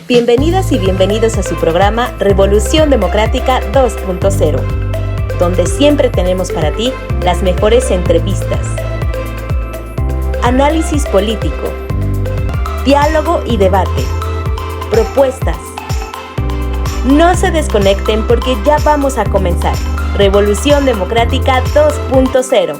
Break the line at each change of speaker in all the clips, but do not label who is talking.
Bienvenidas y bienvenidos a su programa Revolución Democrática 2.0, donde siempre tenemos para ti las mejores entrevistas, análisis político, diálogo y debate, propuestas. No se desconecten porque ya vamos a comenzar. Revolución Democrática 2.0.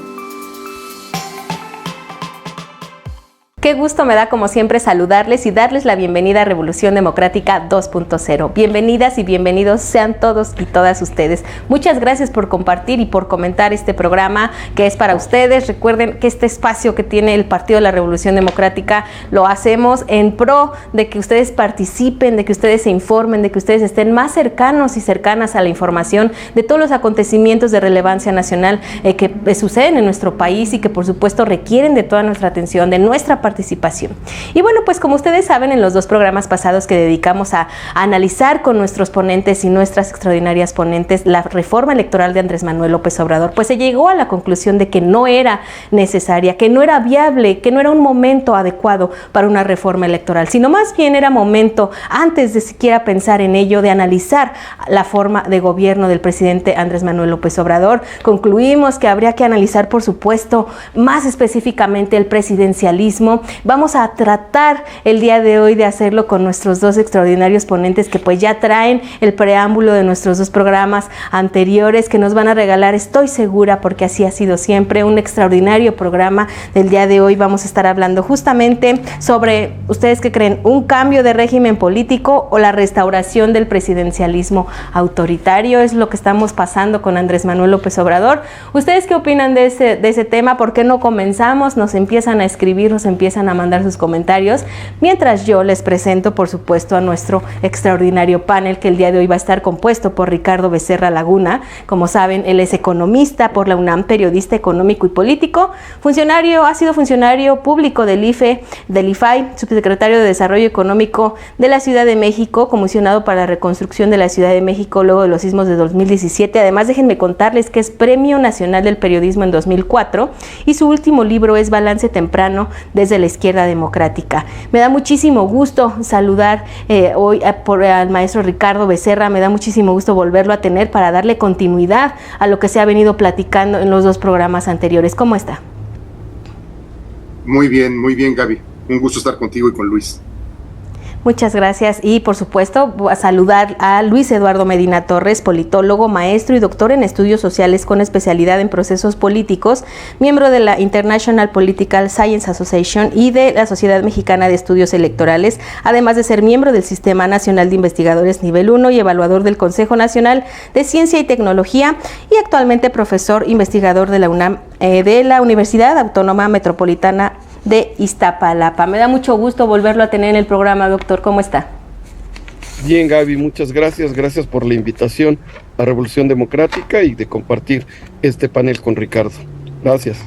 Qué gusto me da, como siempre, saludarles y darles la bienvenida a Revolución Democrática 2.0. Bienvenidas y bienvenidos sean todos y todas ustedes. Muchas gracias por compartir y por comentar este programa que es para ustedes. Recuerden que este espacio que tiene el Partido de la Revolución Democrática lo hacemos en pro de que ustedes participen, de que ustedes se informen, de que ustedes estén más cercanos y cercanas a la información de todos los acontecimientos de relevancia nacional que suceden en nuestro país y que por supuesto requieren de toda nuestra atención, de nuestra participación. Y bueno, pues como ustedes saben, en los dos programas pasados que dedicamos a analizar con nuestros ponentes y nuestras extraordinarias ponentes la reforma electoral de Andrés Manuel López Obrador, pues se llegó a la conclusión de que no era necesaria, que no era viable, que no era un momento adecuado para una reforma electoral, sino más bien era momento, antes de siquiera pensar en ello, de analizar la forma de gobierno del presidente Andrés Manuel López Obrador. Concluimos que habría que analizar, por supuesto, más específicamente el presidencialismo. Vamos a tratar el día de hoy de hacerlo con nuestros dos extraordinarios ponentes que pues ya traen el preámbulo de nuestros dos programas anteriores que nos van a regalar, estoy segura, porque así ha sido siempre, un extraordinario programa. Del día de hoy vamos a estar hablando justamente sobre, ¿ustedes qué creen? ¿Un cambio de régimen político o la restauración del presidencialismo autoritario? Es lo que estamos pasando con Andrés Manuel López Obrador. ¿Ustedes qué opinan de ese tema? ¿Por qué no comenzamos? Nos empiezan a escribir, nos empiezan a mandar sus comentarios, mientras yo les presento, por supuesto, a nuestro extraordinario panel, que el día de hoy va a estar compuesto por Ricardo Becerra Laguna. Como saben, él es economista por la UNAM, periodista económico y político, ha sido funcionario público del IFAI, subsecretario de Desarrollo Económico de la Ciudad de México, comisionado para la reconstrucción de la Ciudad de México luego de los sismos de 2017. Además, déjenme contarles que es Premio Nacional del Periodismo en 2004 y su último libro es Balance Temprano desde la Izquierda Democrática. Me da muchísimo gusto saludar hoy al maestro Ricardo Becerra. Me da muchísimo gusto volverlo a tener para darle continuidad a lo que se ha venido platicando en los dos programas anteriores. ¿Cómo está?
Muy bien, Gaby. Un gusto estar contigo y con Luis.
Muchas gracias y por supuesto a saludar a Luis Eduardo Medina Torres, politólogo, maestro y doctor en estudios sociales con especialidad en procesos políticos, miembro de la International Political Science Association y de la Sociedad Mexicana de Estudios Electorales, además de ser miembro del Sistema Nacional de Investigadores Nivel 1 y evaluador del Consejo Nacional de Ciencia y Tecnología y actualmente profesor investigador de la UNAM, de la Universidad Autónoma Metropolitana de Iztapalapa. Me da mucho gusto volverlo a tener en el programa, doctor. ¿Cómo está?
Bien, Gaby, muchas gracias. Gracias por la invitación a Revolución Democrática y de compartir este panel con Ricardo. Gracias.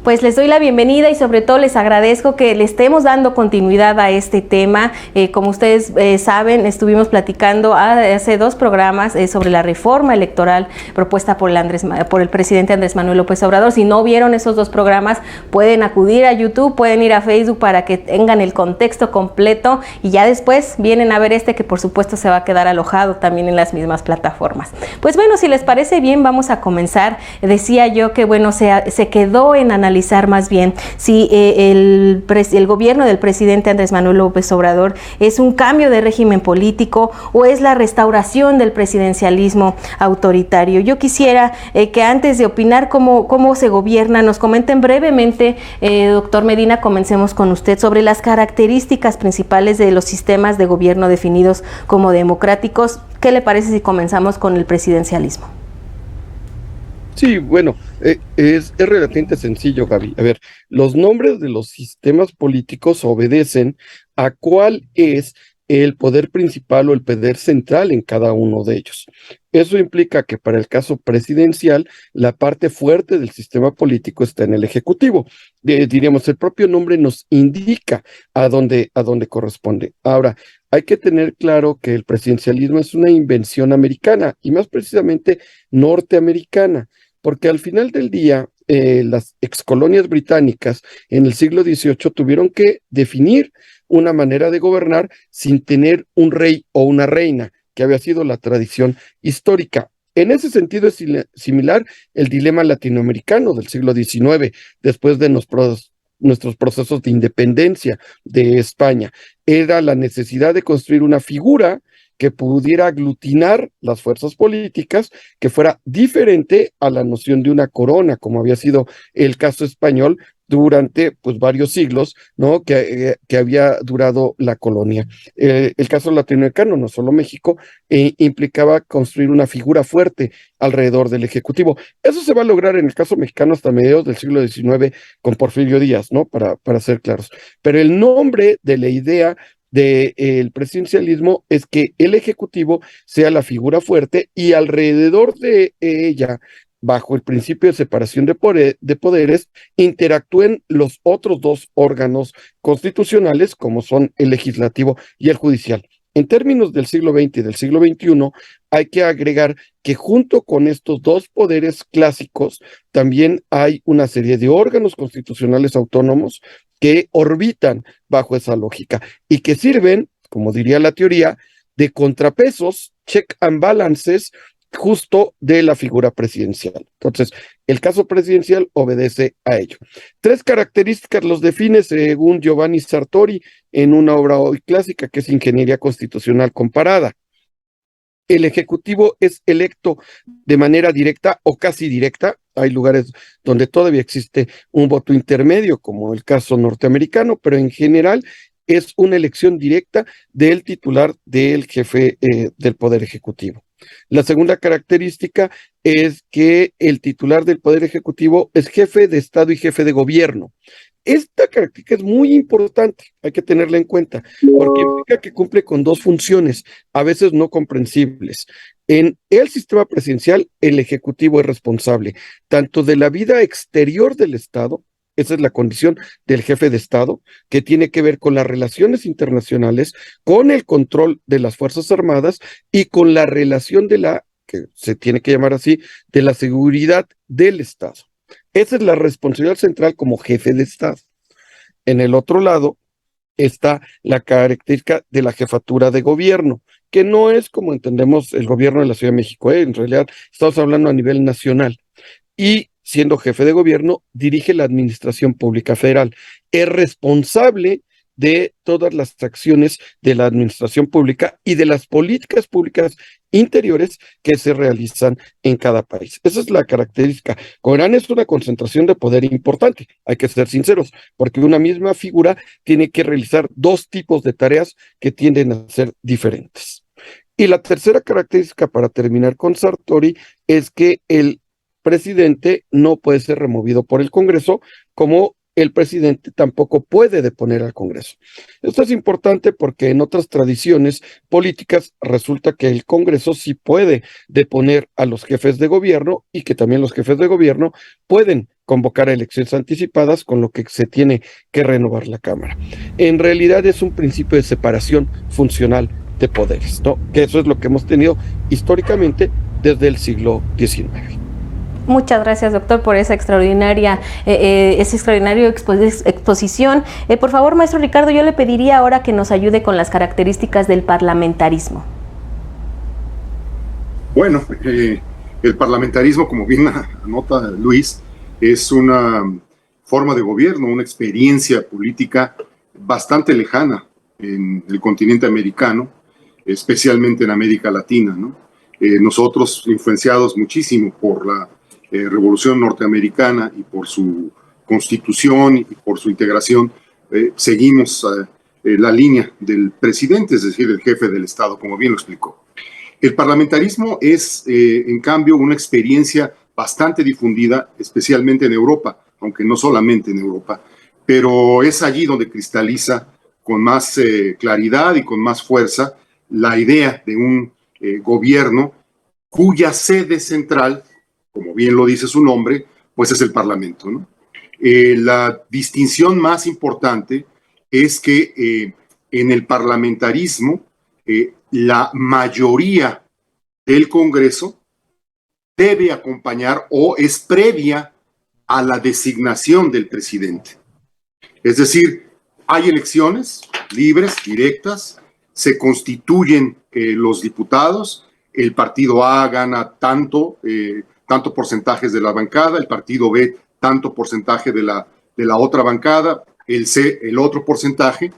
Pues les doy la bienvenida y sobre todo les agradezco que le estemos dando continuidad a este tema. Como ustedes saben, estuvimos platicando hace dos programas sobre la reforma electoral propuesta por el presidente Andrés Manuel López Obrador. Si no vieron esos dos programas, pueden acudir a YouTube, pueden ir a Facebook para que tengan el contexto completo y ya después vienen a ver que por supuesto se va a quedar alojado también en las mismas plataformas. Pues bueno, si les parece bien, vamos a comenzar. Decía yo que bueno, se quedó en analizar más bien si el gobierno del presidente Andrés Manuel López Obrador es un cambio de régimen político o es la restauración del presidencialismo autoritario. Yo quisiera que antes de opinar cómo se gobierna, nos comenten brevemente, doctor Medina, comencemos con usted, sobre las características principales de los sistemas de gobierno definidos como democráticos. ¿Qué le parece si comenzamos con el presidencialismo?
Sí, bueno, es relativamente sencillo, Gaby. A ver, los nombres de los sistemas políticos obedecen a cuál es el poder principal o el poder central en cada uno de ellos. Eso implica que para el caso presidencial, la parte fuerte del sistema político está en el Ejecutivo. Diríamos, el propio nombre nos indica a dónde corresponde. Ahora, hay que tener claro que el presidencialismo es una invención americana y más precisamente norteamericana, porque al final del día, las excolonias británicas en el siglo XVIII tuvieron que definir una manera de gobernar sin tener un rey o una reina, que había sido la tradición histórica. En ese sentido es similar el dilema latinoamericano del siglo XIX, después de nuestros procesos de independencia de España. Era la necesidad de construir una figura que pudiera aglutinar las fuerzas políticas, que fuera diferente a la noción de una corona, como había sido el caso español durante pues varios siglos, ¿no? Que había durado la colonia. El caso latinoamericano, no solo México, implicaba construir una figura fuerte alrededor del Ejecutivo. Eso se va a lograr en el caso mexicano hasta mediados del siglo XIX con Porfirio Díaz, ¿no? Para ser claros. Pero el nombre de la idea del presidencialismo es que el Ejecutivo sea la figura fuerte y alrededor de ella, bajo el principio de separación de poderes, interactúen los otros dos órganos constitucionales, como son el legislativo y el judicial. En términos del siglo XX y del siglo XXI, hay que agregar que junto con estos dos poderes clásicos, también hay una serie de órganos constitucionales autónomos que orbitan bajo esa lógica y que sirven, como diría la teoría, de contrapesos, check and balances, justo de la figura presidencial. Entonces, el caso presidencial obedece a ello. Tres características los define según Giovanni Sartori en una obra hoy clásica que es Ingeniería Constitucional Comparada. El Ejecutivo es electo de manera directa o casi directa. Hay lugares donde todavía existe un voto intermedio, como el caso norteamericano, pero en general es una elección directa del titular del jefe del Poder Ejecutivo. La segunda característica es que el titular del Poder Ejecutivo es jefe de Estado y jefe de gobierno. Esta característica es muy importante, hay que tenerla en cuenta, porque implica que cumple con dos funciones, a veces no comprensibles. En el sistema presidencial, el Ejecutivo es responsable tanto de la vida exterior del Estado, esa es la condición del jefe de Estado, que tiene que ver con las relaciones internacionales, con el control de las Fuerzas Armadas y con la relación que se tiene que llamar así, de la seguridad del Estado. Esa es la responsabilidad central como jefe de Estado. En el otro lado está la característica de la jefatura de gobierno, que no es como entendemos el gobierno de la Ciudad de México, en realidad estamos hablando a nivel nacional. Y siendo jefe de gobierno, dirige la administración pública federal. Es responsable de todas las acciones de la administración pública y de las políticas públicas interiores que se realizan en cada país. Esa es la característica. Corán es una concentración de poder importante, hay que ser sinceros, porque una misma figura tiene que realizar dos tipos de tareas que tienden a ser diferentes. Y la tercera característica, para terminar con Sartori, es que el presidente no puede ser removido por el Congreso, como el presidente tampoco puede deponer al Congreso. Esto es importante porque en otras tradiciones políticas resulta que el Congreso sí puede deponer a los jefes de gobierno y que también los jefes de gobierno pueden convocar a elecciones anticipadas, con lo que se tiene que renovar la Cámara. En realidad es un principio de separación funcional de poderes, ¿no? Que eso es lo que hemos tenido históricamente desde el siglo XIX.
Muchas gracias, doctor, por esa extraordinaria exposición. Por favor, maestro Ricardo, yo le pediría ahora que nos ayude con las características del parlamentarismo.
Bueno, el parlamentarismo, como bien anota Luis, es una forma de gobierno, una experiencia política bastante lejana en el continente americano, especialmente en América Latina, ¿no? Nosotros, influenciados muchísimo por la Revolución Norteamericana y por su constitución y por su integración, seguimos la línea del presidente, es decir, el jefe del Estado, como bien lo explicó. El parlamentarismo es, en cambio, una experiencia bastante difundida, especialmente en Europa, aunque no solamente en Europa, pero es allí donde cristaliza con más claridad y con más fuerza la idea de un gobierno cuya sede central, como bien lo dice su nombre, pues es el Parlamento, ¿no? La distinción más importante es que en el parlamentarismo la mayoría del Congreso debe acompañar o es previa a la designación del presidente. Es decir, hay elecciones, libres, directas, se constituyen los diputados, el partido A gana tanto porcentajes de la bancada, el partido B tanto porcentaje de la otra bancada, el C el otro porcentaje,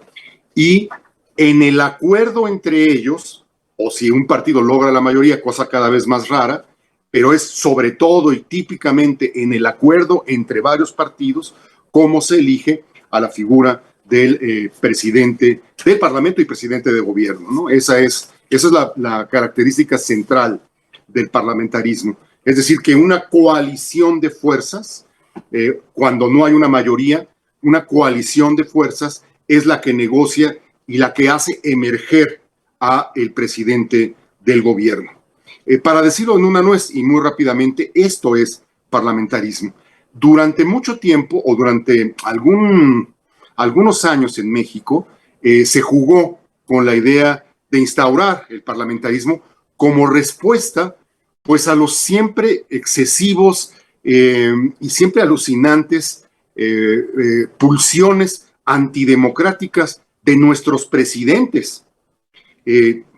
y en el acuerdo entre ellos, o si un partido logra la mayoría, cosa cada vez más rara, pero es sobre todo y típicamente en el acuerdo entre varios partidos cómo se elige a la figura del presidente del Parlamento y presidente de gobierno, ¿no? Esa es la característica central del parlamentarismo. Es decir, que una coalición de fuerzas, cuando no hay una mayoría, una coalición de fuerzas es la que negocia y la que hace emerger a el presidente del gobierno. Para decirlo en una nuez y muy rápidamente, esto es parlamentarismo. Durante mucho tiempo o durante algunos años en México se jugó con la idea de instaurar el parlamentarismo como respuesta pues a los siempre excesivos y siempre alucinantes pulsiones antidemocráticas de nuestros presidentes,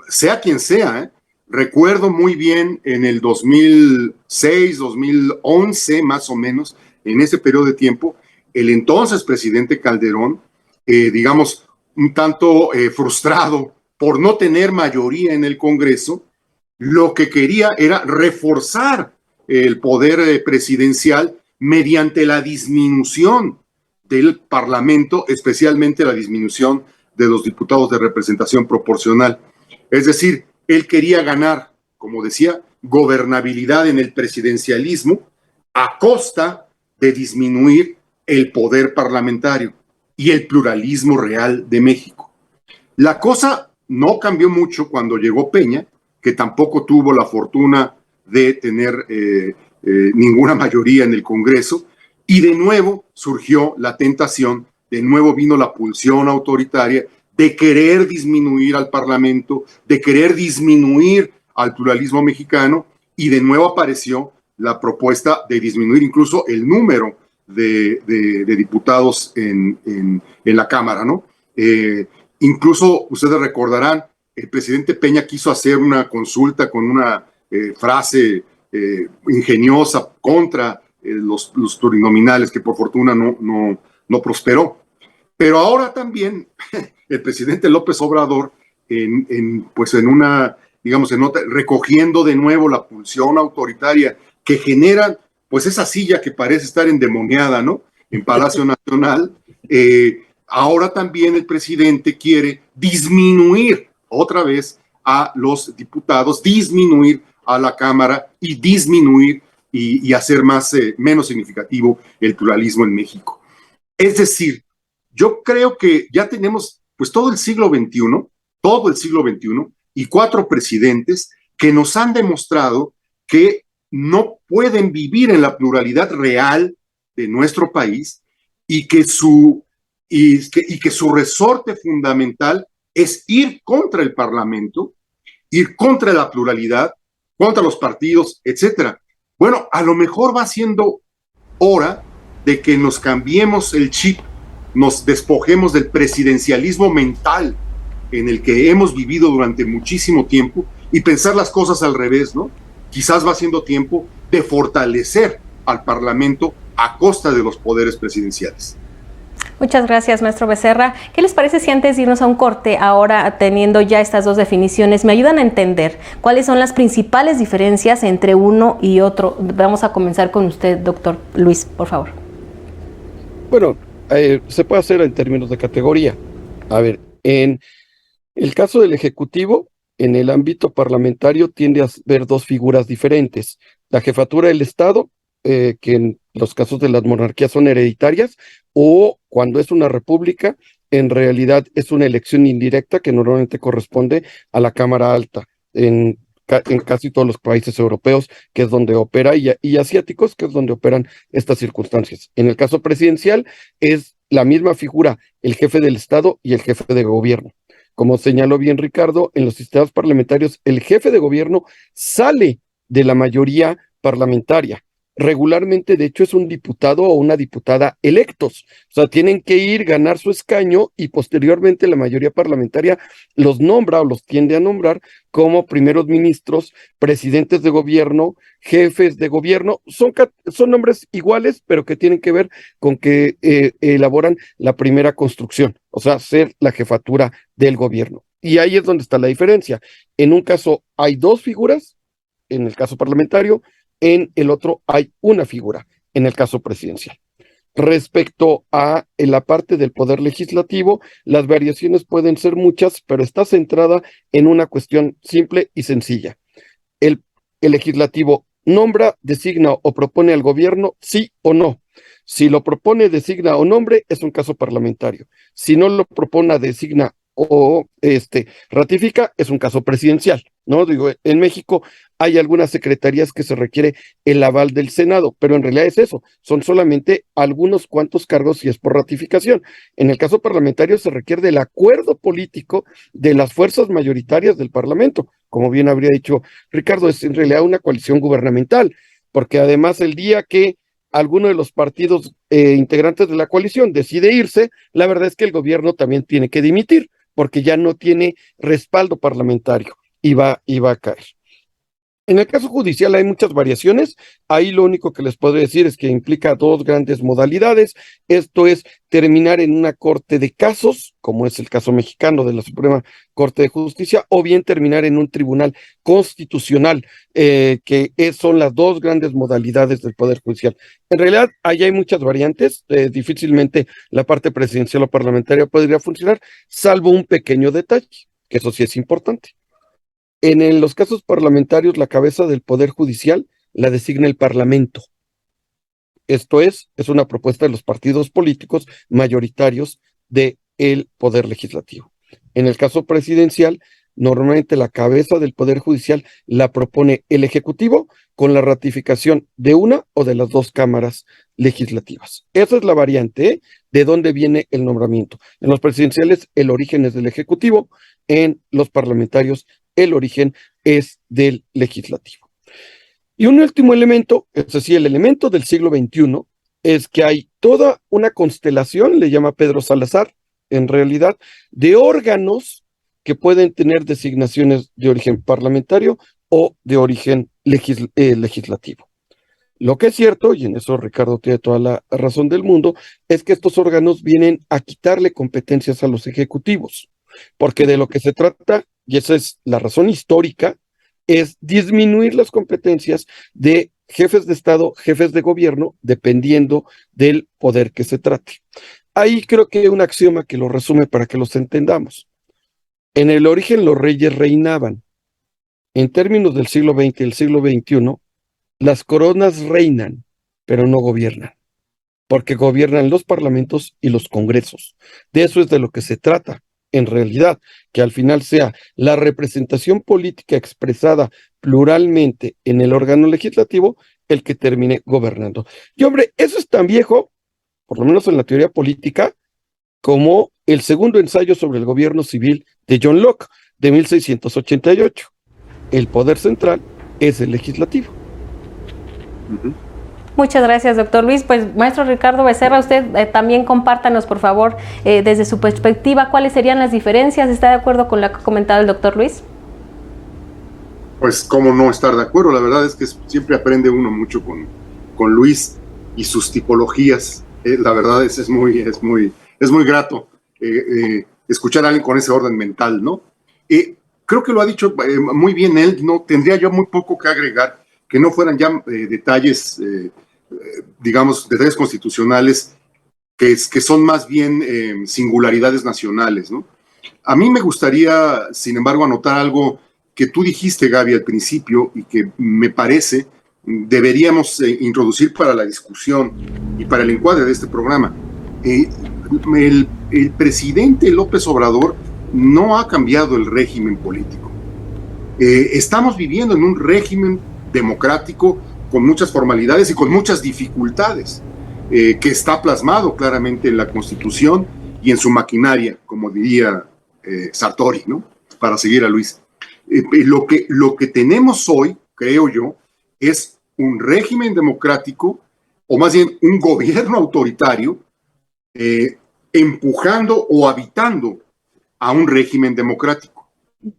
sea quien sea. Recuerdo muy bien en el 2006, 2011 más o menos, en ese periodo de tiempo, el entonces presidente Calderón, digamos, un tanto frustrado por no tener mayoría en el Congreso, lo que quería era reforzar el poder presidencial mediante la disminución del Parlamento, especialmente la disminución de los diputados de representación proporcional. Es decir, él quería ganar, como decía, gobernabilidad en el presidencialismo a costa de disminuir el poder parlamentario y el pluralismo real de México. La cosa no cambió mucho cuando llegó Peña, que tampoco tuvo la fortuna de tener ninguna mayoría en el Congreso, y de nuevo surgió la tentación, de nuevo vino la pulsión autoritaria de querer disminuir al Parlamento, de querer disminuir al pluralismo mexicano, y de nuevo apareció la propuesta de disminuir incluso el número de diputados en la Cámara, ¿no? Incluso ustedes recordarán, el presidente Peña quiso hacer una consulta con una frase ingeniosa contra los plurinominales, que por fortuna no prosperó. Pero ahora también el presidente López Obrador, recogiendo de nuevo la pulsión autoritaria que genera, pues esa silla que parece estar endemoniada, ¿no? En Palacio Nacional, ahora también el presidente quiere disminuir otra vez a los diputados, disminuir a la Cámara y disminuir y hacer menos significativo el pluralismo en México. Es decir, yo creo que ya tenemos pues todo el siglo XXI y 4 presidentes que nos han demostrado que no pueden vivir en la pluralidad real de nuestro país y que su resorte fundamental es ir contra el Parlamento, ir contra la pluralidad, contra los partidos, etcétera. Bueno, a lo mejor va siendo hora de que nos cambiemos el chip, nos despojemos del presidencialismo mental en el que hemos vivido durante muchísimo tiempo y pensar las cosas al revés, ¿no? Quizás va siendo tiempo de fortalecer al Parlamento a costa de los poderes presidenciales.
Muchas gracias, maestro Becerra. ¿Qué les parece si antes de irnos a un corte, ahora teniendo ya estas dos definiciones, me ayudan a entender cuáles son las principales diferencias entre uno y otro? Vamos a comenzar con usted, doctor Luis, por favor.
Bueno, se puede hacer en términos de categoría. A ver, en el caso del Ejecutivo, en el ámbito parlamentario tiende a haber 2 figuras diferentes. La jefatura del Estado, que en los casos de las monarquías son hereditarias, o cuando es una república, en realidad es una elección indirecta que normalmente corresponde a la Cámara Alta, en casi todos los países europeos, que es donde opera, y asiáticos, que es donde operan estas circunstancias. En el caso presidencial, es la misma figura, el jefe del Estado y el jefe de gobierno. Como señaló bien Ricardo, en los sistemas parlamentarios, el jefe de gobierno sale de la mayoría parlamentaria, regularmente, de hecho, es un diputado o una diputada electos. O sea, tienen que ir, ganar su escaño y posteriormente la mayoría parlamentaria los nombra o los tiende a nombrar como primeros ministros, presidentes de gobierno, jefes de gobierno. Son nombres iguales, pero que tienen que ver con que elaboran la primera construcción, o sea, ser la jefatura del gobierno. Y ahí es donde está la diferencia. En un caso hay dos figuras, en el caso parlamentario, en el otro hay una figura, en el caso presidencial. Respecto a la parte del poder legislativo, las variaciones pueden ser muchas, pero está centrada en una cuestión simple y sencilla. El legislativo nombra, designa o propone al gobierno, sí o no. Si lo propone, designa o nombre, es un caso parlamentario. Si no lo propone, designa o ratifica, es un caso presidencial, ¿no? Digo, en México hay algunas secretarías que se requiere el aval del Senado, pero en realidad es eso, son solamente algunos cuantos cargos si es por ratificación. En el caso parlamentario se requiere del acuerdo político de las fuerzas mayoritarias del Parlamento, como bien habría dicho Ricardo, es en realidad una coalición gubernamental, porque además el día que alguno de los partidos integrantes de la coalición decide irse, la verdad es que el gobierno también tiene que dimitir, porque ya no tiene respaldo parlamentario y va a caer. En el caso judicial hay muchas variaciones, ahí lo único que les puedo decir es que implica dos grandes modalidades, esto es terminar en una corte de casos, como es el caso mexicano de la Suprema Corte de Justicia, o bien terminar en un tribunal constitucional, son las dos grandes modalidades del Poder Judicial. En realidad, ahí hay muchas variantes, difícilmente la parte presidencial o parlamentaria podría funcionar, salvo un pequeño detalle, que eso sí es importante. En los casos parlamentarios, la cabeza del Poder Judicial la designa el Parlamento. Esto es una propuesta de los partidos políticos mayoritarios del Poder Legislativo. En el caso presidencial, normalmente la cabeza del Poder Judicial la propone el Ejecutivo con la ratificación de una o de las dos cámaras legislativas. Esa es la variante, de dónde viene el nombramiento. En los presidenciales, el origen es del Ejecutivo, en los parlamentarios, el origen es del legislativo. Y un último elemento, es decir, el elemento del siglo XXI, es que hay toda una constelación, le llama Pedro Salazar, en realidad, de órganos que pueden tener designaciones de origen parlamentario o de origen legislativo. Lo que es cierto, y en eso Ricardo tiene toda la razón del mundo, es que estos órganos vienen a quitarle competencias a los ejecutivos, porque de lo que se trata, y esa es la razón histórica, es disminuir las competencias de jefes de Estado, jefes de gobierno, dependiendo del poder que se trate. Ahí creo que hay un axioma que lo resume para que los entendamos. En el origen los reyes reinaban. En términos del siglo XX y el siglo XXI, las coronas reinan, pero no gobiernan, porque gobiernan los parlamentos y los congresos. De eso es de lo que se trata, en realidad, que al final sea la representación política expresada pluralmente en el órgano legislativo el que termine gobernando. Y hombre, eso es tan viejo, por lo menos en la teoría política, como el segundo ensayo sobre el gobierno civil de John Locke, de 1688. El poder central es el legislativo.
Muchas gracias, doctor Luis. Pues, maestro Ricardo Becerra, usted también compártanos, por favor, desde su perspectiva, ¿cuáles serían las diferencias? ¿Está de acuerdo con lo que ha comentado el doctor Luis?
Pues, ¿cómo no estar de acuerdo? La verdad es que siempre aprende uno mucho con Luis y sus tipologías. La verdad es muy grato escuchar a alguien con ese orden mental, ¿no? Creo que lo ha dicho muy bien él, no tendría yo muy poco que agregar, que no fueran ya detalles, digamos, detalles constitucionales que son más bien singularidades nacionales, ¿no? A mí me gustaría, sin embargo, anotar algo que tú dijiste, Gaby, al principio y que me parece deberíamos introducir para la discusión y para el encuadre de este programa. El presidente López Obrador no ha cambiado el régimen político. Estamos viviendo en un régimen democrático con muchas formalidades y con muchas dificultades, que está plasmado claramente en la Constitución y en su maquinaria, como diría Sartori, ¿no? Para seguir a Luis. Lo que tenemos hoy, creo yo, es un régimen democrático, o más bien un gobierno autoritario, empujando o habitando a un régimen democrático.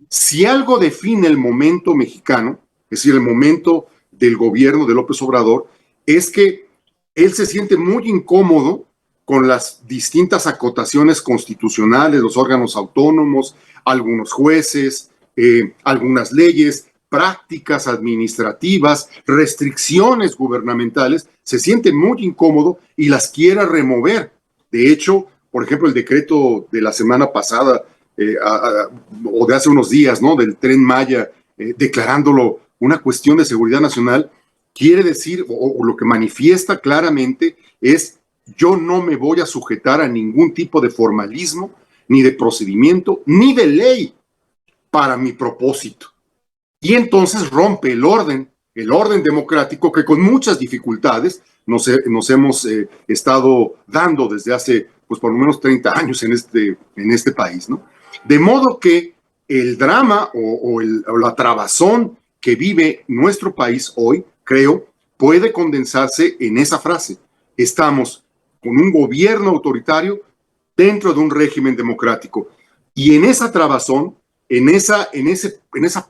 Si algo define el momento mexicano, es decir, el momento del gobierno de López Obrador, es que él se siente muy incómodo con las distintas acotaciones constitucionales, los órganos autónomos, algunos jueces, algunas leyes, prácticas administrativas, restricciones gubernamentales, se siente muy incómodo y las quiere remover. De hecho, por ejemplo, el decreto de la semana pasada o de hace unos días, ¿no?, del Tren Maya, declarándolo una cuestión de seguridad nacional, quiere decir, o lo que manifiesta claramente es: yo no me voy a sujetar a ningún tipo de formalismo, ni de procedimiento, ni de ley para mi propósito. Y entonces rompe el orden democrático que con muchas dificultades nos hemos estado dando desde hace, pues, por lo menos 30 años en este país, ¿no? De modo que el drama o la trabazón que vive nuestro país hoy, creo, puede condensarse en esa frase: estamos con un gobierno autoritario dentro de un régimen democrático. Y en esa trabazón, en esa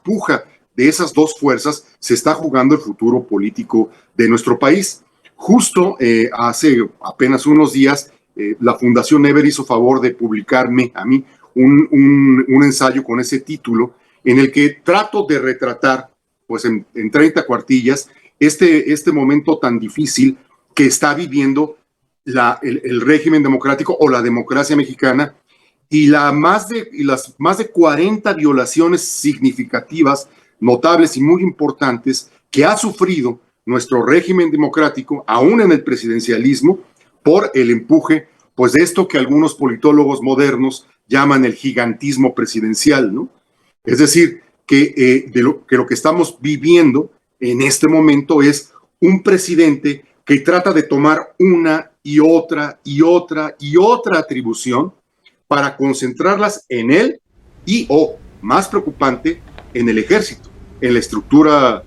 puja de esas dos fuerzas, se está jugando el futuro político de nuestro país. Justo hace apenas unos días, la Fundación Ever hizo favor de publicarme a mí un ensayo con ese título, en el que trato de retratar, pues en 30 cuartillas, este momento tan difícil que está viviendo el régimen democrático o la democracia mexicana, y las más de 40 violaciones significativas, notables y muy importantes que ha sufrido nuestro régimen democrático, aún en el presidencialismo, por el empuje, pues, de esto que algunos politólogos modernos llaman el gigantismo presidencial, ¿no? Es decir, que lo que estamos viviendo en este momento es un presidente que trata de tomar una y otra y otra y otra atribución para concentrarlas en él y, o más preocupante, en el ejército, en la estructura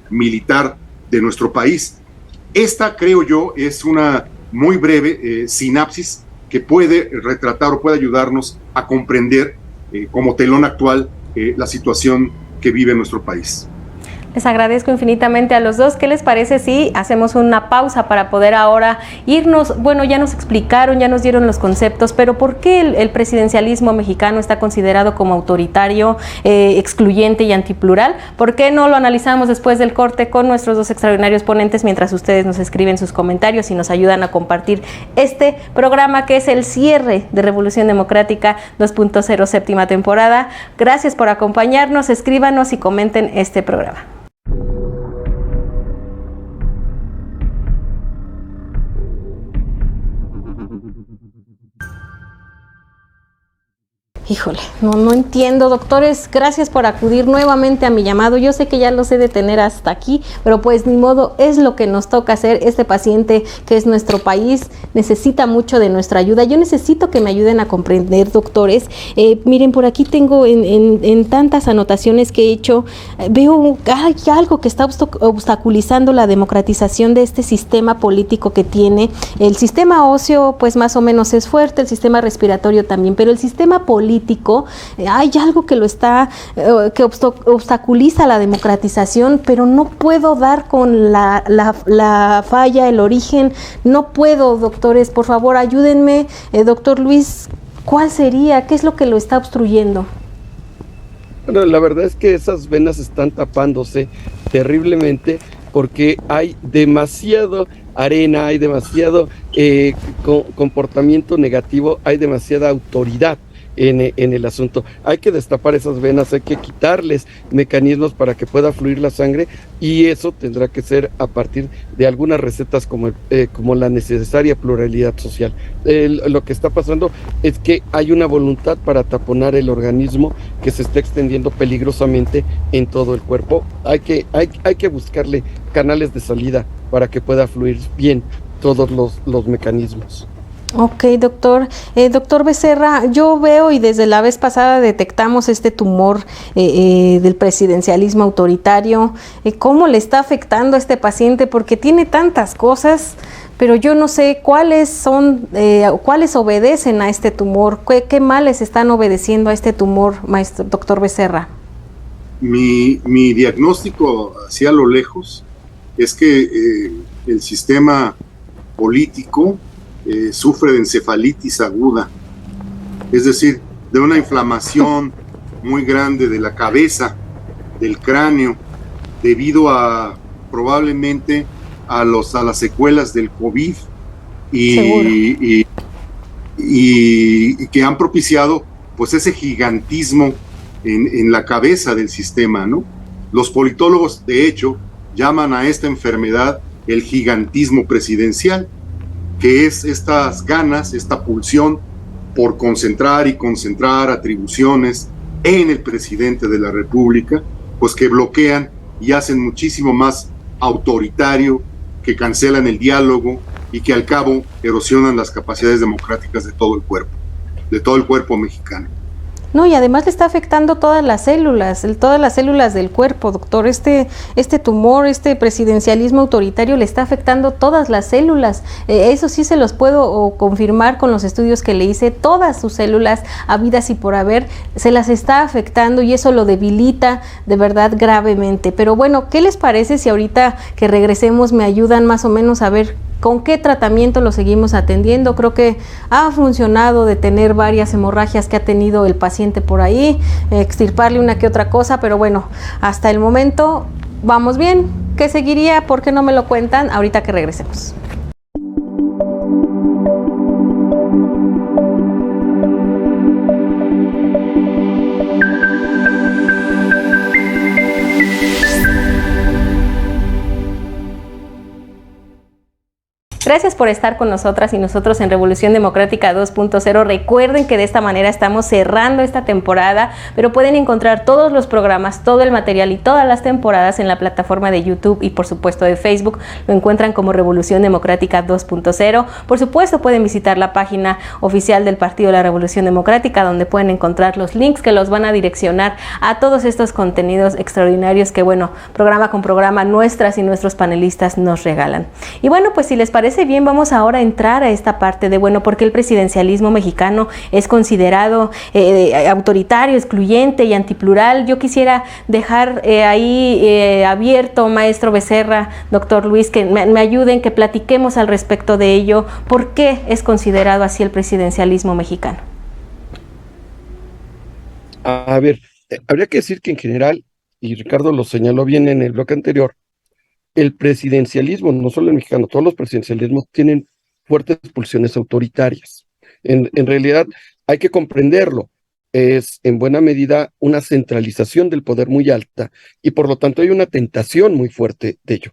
militar de nuestro país. Esta, creo yo, es una muy breve sinapsis que puede retratar o puede ayudarnos a comprender como telón actual la situación que vive nuestro país.
Les agradezco infinitamente a los dos. ¿Qué les parece si hacemos una pausa para poder ahora irnos? Bueno, ya nos explicaron, ya nos dieron los conceptos, pero ¿por qué el presidencialismo mexicano está considerado como autoritario, excluyente y antiplural? ¿Por qué no lo analizamos después del corte con nuestros dos extraordinarios ponentes, mientras ustedes nos escriben sus comentarios y nos ayudan a compartir este programa, que es el cierre de Revolución Democrática 2.0 séptima temporada? Gracias por acompañarnos, escríbanos y comenten este programa. Híjole, no entiendo, doctores, gracias por acudir nuevamente a mi llamado. Yo sé que ya los he de tener hasta aquí, pero pues ni modo, es lo que nos toca hacer. Este paciente que es nuestro país necesita mucho de nuestra ayuda. Yo necesito que me ayuden a comprender, doctores. Miren, por aquí tengo en tantas anotaciones que he hecho, veo que hay algo que está obstaculizando la democratización de este sistema político que tiene. El sistema óseo, pues más o menos es fuerte, el sistema respiratorio también, pero el sistema político, hay algo que lo está, que obstaculiza la democratización, pero no puedo dar con la falla, el origen, no puedo, doctores, por favor ayúdenme. Doctor Luis, ¿cuál sería? ¿Qué es lo que lo está obstruyendo?
Bueno, la verdad es que esas venas están tapándose terriblemente porque hay demasiado arena, hay demasiado comportamiento negativo, hay demasiada autoridad en el asunto. Hay que destapar esas venas, hay que quitarles mecanismos para que pueda fluir la sangre, y eso tendrá que ser a partir de algunas recetas como la necesaria pluralidad social. Lo que está pasando es que hay una voluntad para taponar el organismo que se está extendiendo peligrosamente en todo el cuerpo. Hay que buscarle canales de salida para que pueda fluir bien todos los mecanismos.
Ok, doctor. Doctor Becerra, yo veo y desde la vez pasada detectamos este tumor del presidencialismo autoritario. ¿Cómo le está afectando a este paciente? Porque tiene tantas cosas, pero yo no sé cuáles son, cuáles obedecen a este tumor. ¿Qué males están obedeciendo a este tumor, maestro doctor Becerra?
Mi diagnóstico hacia lo lejos es que el sistema político sufre de encefalitis aguda, es decir, de una inflamación muy grande de la cabeza, del cráneo, debido a probablemente a las secuelas del COVID y que han propiciado pues ese gigantismo en la cabeza del sistema, ¿no? Los politólogos, de hecho, llaman a esta enfermedad el gigantismo presidencial, que es estas ganas, esta pulsión por concentrar y concentrar atribuciones en el presidente de la República, pues que bloquean y hacen muchísimo más autoritario, que cancelan el diálogo y que al cabo erosionan las capacidades democráticas de todo el cuerpo mexicano.
No, y además le está afectando todas las células del cuerpo, doctor. Este tumor, este presidencialismo autoritario le está afectando todas las células. Eso sí se los puedo confirmar con los estudios que le hice. Todas sus células, habidas y por haber, se las está afectando y eso lo debilita de verdad gravemente. Pero bueno, ¿qué les parece si ahorita que regresemos me ayudan más o menos a ver con qué tratamiento lo seguimos atendiendo? Creo que ha funcionado detener varias hemorragias que ha tenido el paciente por ahí, extirparle una que otra cosa, pero bueno, hasta el momento vamos bien. ¿Qué seguiría? ¿Por qué no me lo cuentan ahorita que regresemos? Gracias por estar con nosotras y nosotros en Revolución Democrática 2.0. Recuerden que de esta manera estamos cerrando esta temporada, pero pueden encontrar todos los programas, todo el material y todas las temporadas en la plataforma de YouTube y por supuesto de Facebook. Lo encuentran como Revolución Democrática 2.0. Por supuesto pueden visitar la página oficial del Partido de la Revolución Democrática, donde pueden encontrar los links que los van a direccionar a todos estos contenidos extraordinarios que, bueno, programa con programa nuestras y nuestros panelistas nos regalan. Y bueno, pues si les parece bien, vamos ahora a entrar a esta parte de, bueno, por qué el presidencialismo mexicano es considerado autoritario, excluyente y antiplural. Yo quisiera dejar ahí abierto, maestro Becerra, doctor Luis, que me ayuden, que platiquemos al respecto de ello. ¿Por qué es considerado así el presidencialismo mexicano?
A ver, habría que decir que en general, y Ricardo lo señaló bien en el bloque anterior, el presidencialismo, no solo el mexicano, todos los presidencialismos tienen fuertes pulsiones autoritarias. En realidad hay que comprenderlo. Es en buena medida una centralización del poder muy alta y por lo tanto hay una tentación muy fuerte de ello.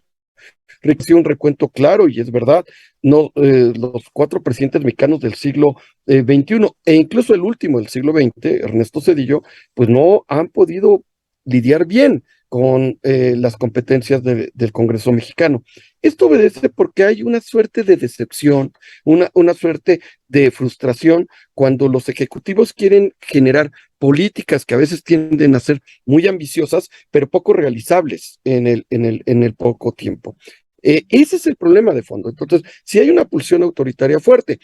Un recuento claro y es verdad, no, los 4 presidentes mexicanos del siglo XXI e incluso el último del siglo XX, Ernesto Zedillo, pues no han podido lidiar bien con las competencias del Congreso mexicano. Esto obedece porque hay una suerte de decepción, una suerte de frustración cuando los ejecutivos quieren generar políticas que a veces tienden a ser muy ambiciosas, pero poco realizables en el poco tiempo. Ese es el problema de fondo. Entonces, si hay una pulsión autoritaria fuerte,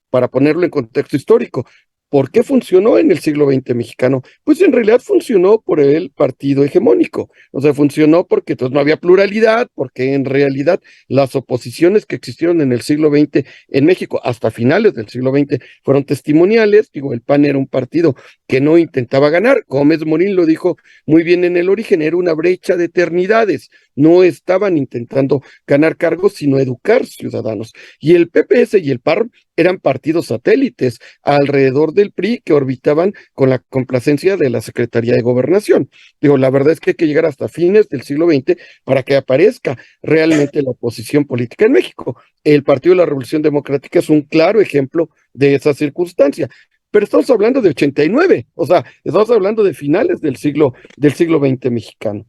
para ponerlo en contexto histórico, ¿por qué funcionó en el siglo XX mexicano? Pues en realidad funcionó por el partido hegemónico, o sea, funcionó porque entonces no había pluralidad, porque en realidad las oposiciones que existieron en el siglo XX en México hasta finales del siglo XX fueron testimoniales. Digo, el PAN era un partido que no intentaba ganar, Gómez Morín lo dijo muy bien en el origen, era una brecha de eternidades, no estaban intentando ganar cargos, sino educar ciudadanos, y el PPS y el PAR eran partidos satélites alrededor del PRI que orbitaban con la complacencia de la Secretaría de Gobernación. Digo, la verdad es que hay que llegar hasta fines del siglo XX para que aparezca realmente la oposición política en México. El Partido de la Revolución Democrática es un claro ejemplo de esa circunstancia. Pero estamos hablando de 89, o sea, estamos hablando de finales del siglo XX mexicano.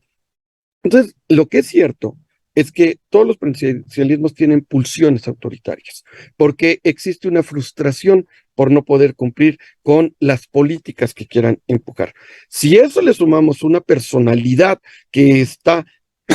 Entonces, lo que es cierto es que todos los presidencialismos tienen pulsiones autoritarias, porque existe una frustración por no poder cumplir con las políticas que quieran empujar. Si a eso le sumamos una personalidad que está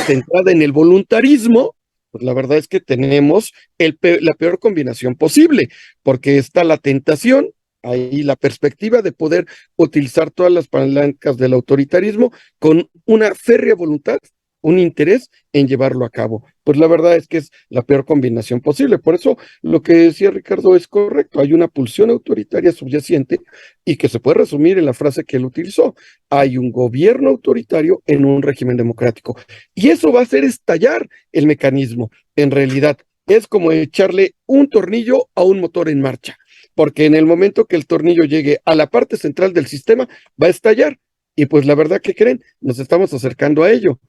centrada en el voluntarismo, pues la verdad es que tenemos la peor combinación posible, porque está la tentación, ahí la perspectiva de poder utilizar todas las palancas del autoritarismo con una férrea voluntad, un interés en llevarlo a cabo. Pues la verdad es que es la peor combinación posible. Por eso lo que decía Ricardo es correcto. Hay una pulsión autoritaria subyacente y que se puede resumir en la frase que él utilizó. Hay un gobierno autoritario en un régimen democrático. Y eso va a hacer estallar el mecanismo. En realidad, es como echarle un tornillo a un motor en marcha, porque en el momento que el tornillo llegue a la parte central del sistema, va a estallar. Y pues la verdad, ¿qué creen? Nos estamos acercando a ello,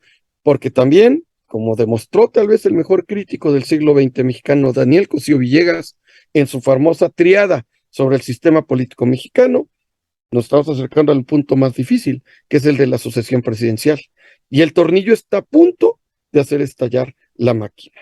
porque también, como demostró tal vez el mejor crítico del siglo XX mexicano, Daniel Cosío Villegas, en su famosa triada sobre el sistema político mexicano, nos estamos acercando al punto más difícil, que es el de la sucesión presidencial. Y el tornillo está a punto de hacer estallar la máquina,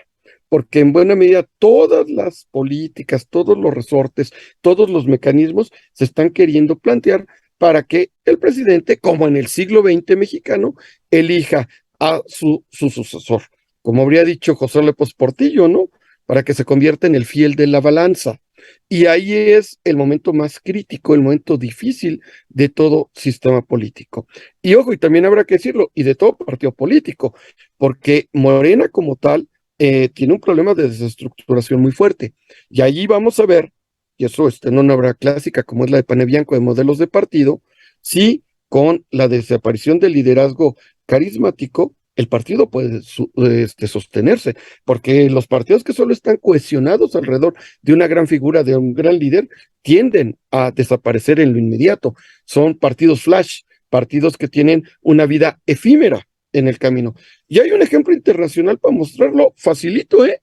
porque en buena medida todas las políticas, todos los resortes, todos los mecanismos se están queriendo plantear para que el presidente, como en el siglo XX mexicano, elija a su sucesor, como habría dicho José López Portillo, ¿no? Para que se convierta en el fiel de la balanza. Y ahí es el momento más crítico, el momento difícil de todo sistema político. Y ojo, y también habrá que decirlo, y de todo partido político, porque Morena como tal tiene un problema de desestructuración muy fuerte. Y allí vamos a ver, y eso en una obra clásica como es la de Pane Bianco de modelos de partido, sí, con la desaparición del liderazgo carismático, el partido puede sostenerse, porque los partidos que solo están cohesionados alrededor de una gran figura, de un gran líder, tienden a desaparecer en lo inmediato. Son partidos flash, partidos que tienen una vida efímera en el camino. Y hay un ejemplo internacional para mostrarlo facilito, ¿eh?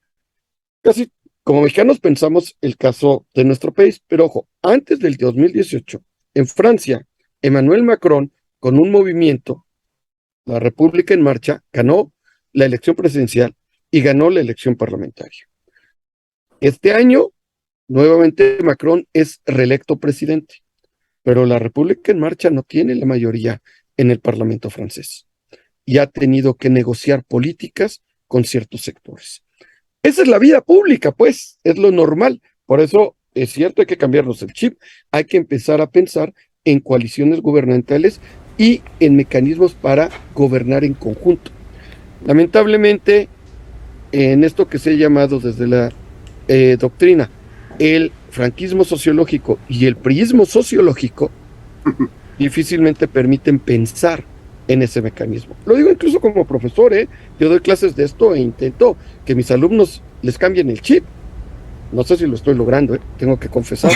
Casi como mexicanos pensamos el caso de nuestro país, pero ojo, antes del 2018, en Francia, Emmanuel Macron, con un movimiento, la República en Marcha, ganó la elección presidencial y ganó la elección parlamentaria. Este año, nuevamente Macron es reelecto presidente, pero la República en Marcha no tiene la mayoría en el Parlamento francés y ha tenido que negociar políticas con ciertos sectores. Esa es la vida pública, pues, es lo normal. Por eso es cierto, hay que cambiarnos el chip, hay que empezar a pensar en coaliciones gubernamentales y en mecanismos para gobernar en conjunto. Lamentablemente, en esto que se ha llamado desde la doctrina el franquismo sociológico y el priismo sociológico, difícilmente permiten pensar en ese mecanismo. Lo digo incluso como profesor, yo doy clases de esto e intento que mis alumnos les cambien el chip. No sé si lo estoy logrando, tengo que confesar,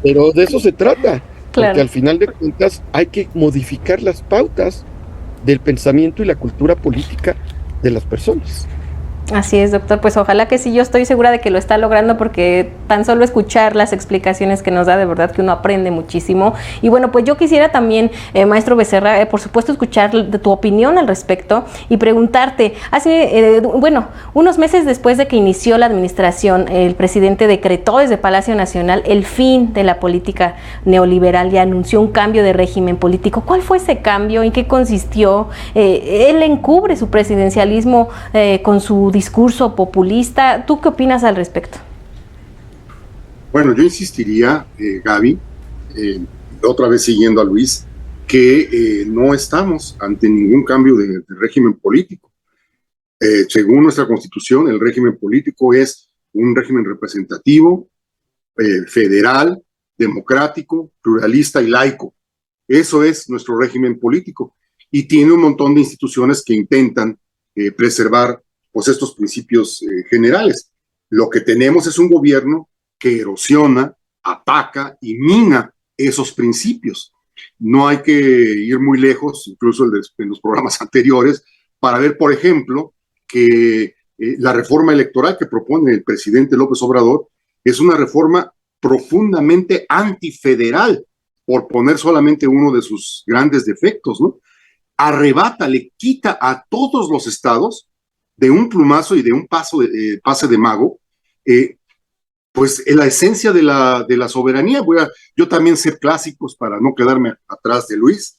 pero de eso se trata, claro. Porque al final de cuentas hay que modificar las pautas del pensamiento y la cultura política de las personas.
Así es, doctor, pues ojalá que sí, yo estoy segura de que lo está logrando, porque tan solo escuchar las explicaciones que nos da, de verdad que uno aprende muchísimo. Y bueno, pues yo quisiera también, maestro Becerra, por supuesto escuchar de tu opinión al respecto y preguntarte, hace, unos meses después de que inició la administración, el presidente decretó desde Palacio Nacional el fin de la política neoliberal y anunció un cambio de régimen político. ¿Cuál fue ese cambio? ¿En qué consistió? Él encubre su presidencialismo con su discurso populista. ¿Tú qué opinas al respecto?
Bueno, yo insistiría, Gaby, otra vez siguiendo a Luis, que no estamos ante ningún cambio de régimen político. Según nuestra Constitución, el régimen político es un régimen representativo, federal, democrático, pluralista y laico. Eso es nuestro régimen político y tiene un montón de instituciones que intentan preservar pues estos principios generales. Lo que tenemos es un gobierno que erosiona, ataca y mina esos principios. No hay que ir muy lejos, incluso en los programas anteriores, para ver, por ejemplo, que la reforma electoral que propone el presidente López Obrador es una reforma profundamente antifederal, por poner solamente uno de sus grandes defectos, ¿no? Arrebata, le quita a todos los estados de un plumazo y de un pase de mago, pues en la esencia de la soberanía. Yo también sé clásicos para no quedarme atrás de Luis.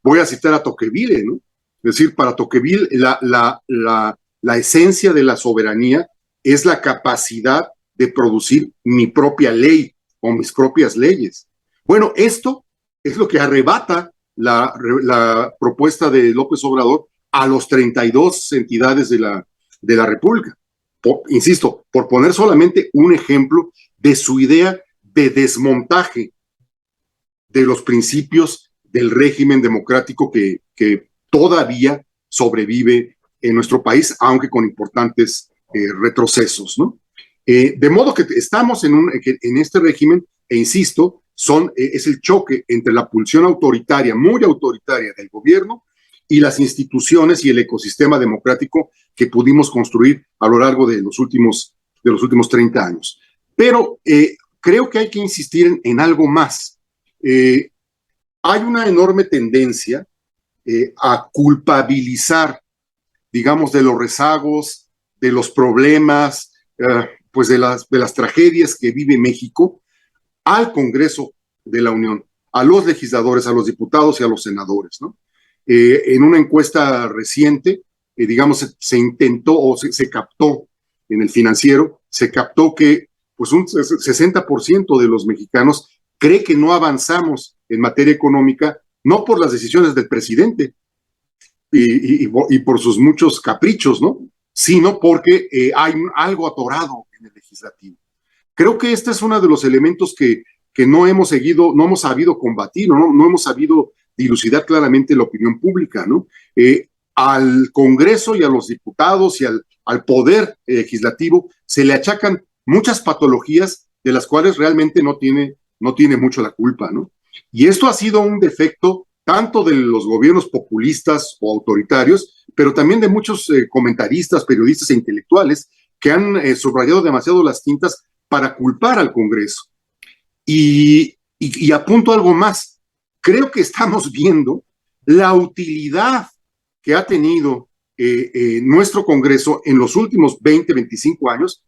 Voy a citar a Tocqueville, ¿no? Es decir, para Tocqueville la esencia de la soberanía es la capacidad de producir mi propia ley o mis propias leyes. Bueno, esto es lo que arrebata la propuesta de López Obrador a los 32 entidades de la República. Insisto, por poner solamente un ejemplo de su idea de desmontaje de los principios del régimen democrático que todavía sobrevive en nuestro país, aunque con importantes retrocesos, ¿no? De modo que estamos en este régimen, e insisto, es el choque entre la pulsión autoritaria, muy autoritaria del gobierno, y las instituciones y el ecosistema democrático que pudimos construir a lo largo de los últimos 30 años. Pero creo que hay que insistir en algo más. Hay una enorme tendencia a culpabilizar, digamos, de los rezagos, de los problemas, pues de las tragedias que vive México, al Congreso de la Unión, a los legisladores, a los diputados y a los senadores, ¿no? En una encuesta reciente, digamos, se intentó o se captó en el Financiero, se captó que pues un 60% de los mexicanos cree que no avanzamos en materia económica, no por las decisiones del presidente y por sus muchos caprichos, ¿no? Sino porque hay algo atorado en el legislativo. Creo que este es uno de los elementos que no hemos sabido combatir, no hemos sabido dilucidar claramente la opinión pública, ¿no? Al Congreso y a los diputados y al poder legislativo se le achacan muchas patologías de las cuales realmente no tiene mucho la culpa, ¿no? Y esto ha sido un defecto tanto de los gobiernos populistas o autoritarios, pero también de muchos comentaristas, periodistas e intelectuales que han subrayado demasiado las tintas para culpar al Congreso. Y apunto algo más. Creo que estamos viendo la utilidad que ha tenido nuestro Congreso en los últimos 20, 25 años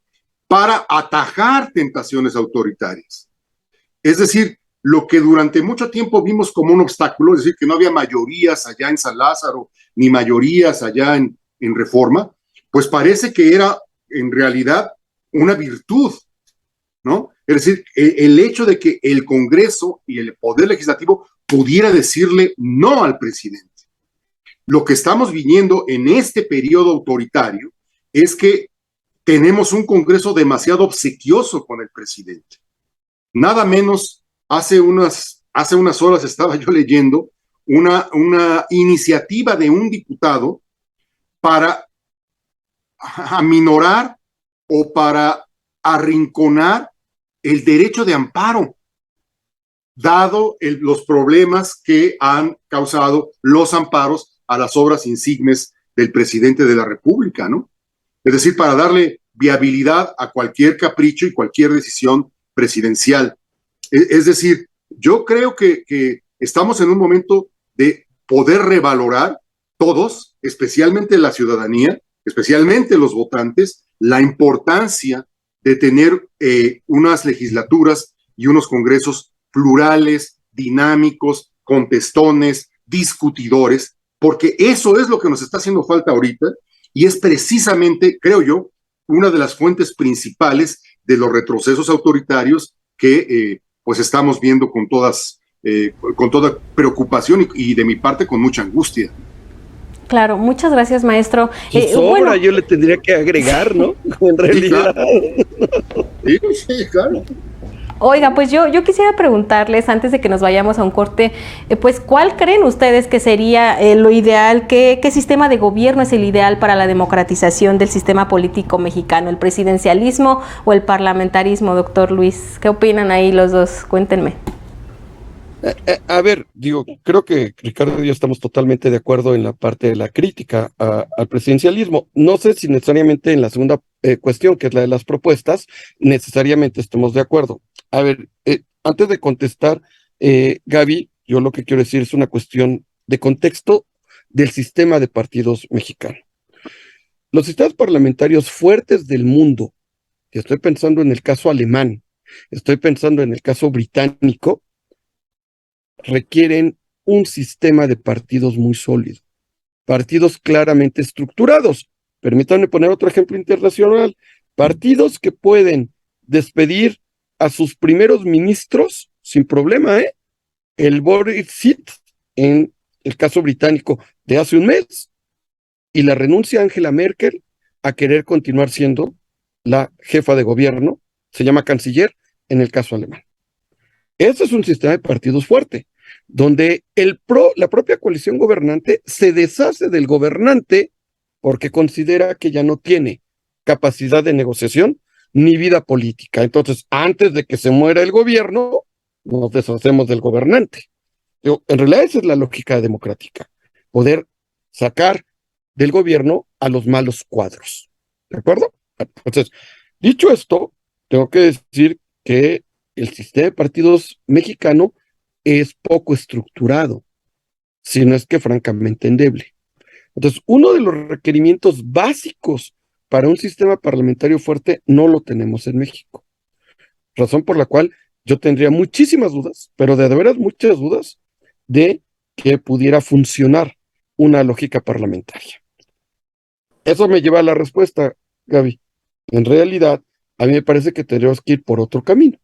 para atajar tentaciones autoritarias. Es decir, lo que durante mucho tiempo vimos como un obstáculo, es decir, que no había mayorías allá en San Lázaro, ni mayorías allá en Reforma, pues parece que era en realidad una virtud, ¿no? Es decir, el hecho de que el Congreso y el Poder Legislativo pudiera decirle no al presidente. Lo que estamos viviendo en este periodo autoritario es que tenemos un Congreso demasiado obsequioso con el presidente. Nada menos, hace unas horas estaba yo leyendo una iniciativa de un diputado para aminorar o para arrinconar el derecho de amparo, dado los problemas que han causado los amparos a las obras insignes del presidente de la República, ¿no? Es decir, para darle viabilidad a cualquier capricho y cualquier decisión presidencial. Es decir, yo creo que estamos en un momento de poder revalorar todos, especialmente la ciudadanía, especialmente los votantes, la importancia de tener unas legislaturas y unos congresos plurales, dinámicos, contestones, discutidores, porque eso es lo que nos está haciendo falta ahorita y es precisamente, creo yo, una de las fuentes principales de los retrocesos autoritarios que pues estamos viendo con toda preocupación y de mi parte con mucha angustia.
Claro, muchas gracias, maestro.
Bueno, yo le tendría que agregar, ¿no? En realidad.
Sí, claro.
Oiga, pues yo quisiera preguntarles, antes de que nos vayamos a un corte, pues ¿cuál creen ustedes que sería lo ideal? ¿Qué sistema de gobierno es el ideal para la democratización del sistema político mexicano? ¿El presidencialismo o el parlamentarismo, doctor Luis? ¿Qué opinan ahí los dos? Cuéntenme.
A ver, creo que Ricardo y yo estamos totalmente de acuerdo en la parte de la crítica al presidencialismo. No sé si necesariamente en la segunda cuestión, que es la de las propuestas, necesariamente estemos de acuerdo. A ver, antes de contestar, Gaby, yo lo que quiero decir es una cuestión de contexto del sistema de partidos mexicano. Los sistemas parlamentarios fuertes del mundo, y estoy pensando en el caso alemán, estoy pensando en el caso británico, requieren un sistema de partidos muy sólido, partidos claramente estructurados. Permítanme poner otro ejemplo internacional, partidos que pueden despedir a sus primeros ministros sin problema, ¿eh? El Brexit en el caso británico de hace un mes y la renuncia a Angela Merkel a querer continuar siendo la jefa de gobierno, se llama canciller en el caso alemán. Ese es un sistema de partidos fuerte, donde la propia coalición gobernante se deshace del gobernante porque considera que ya no tiene capacidad de negociación ni vida política. Entonces, antes de que se muera el gobierno, nos deshacemos del gobernante. En realidad esa es la lógica democrática, poder sacar del gobierno a los malos cuadros. ¿De acuerdo? Entonces, dicho esto, tengo que decir que el sistema de partidos mexicano es poco estructurado, si no es que francamente endeble. Entonces, uno de los requerimientos básicos para un sistema parlamentario fuerte no lo tenemos en México. Razón por la cual yo tendría muchísimas dudas, pero de veras muchas dudas, de que pudiera funcionar una lógica parlamentaria. Eso me lleva a la respuesta, Gaby. En realidad, a mí me parece que tendríamos que ir por otro camino.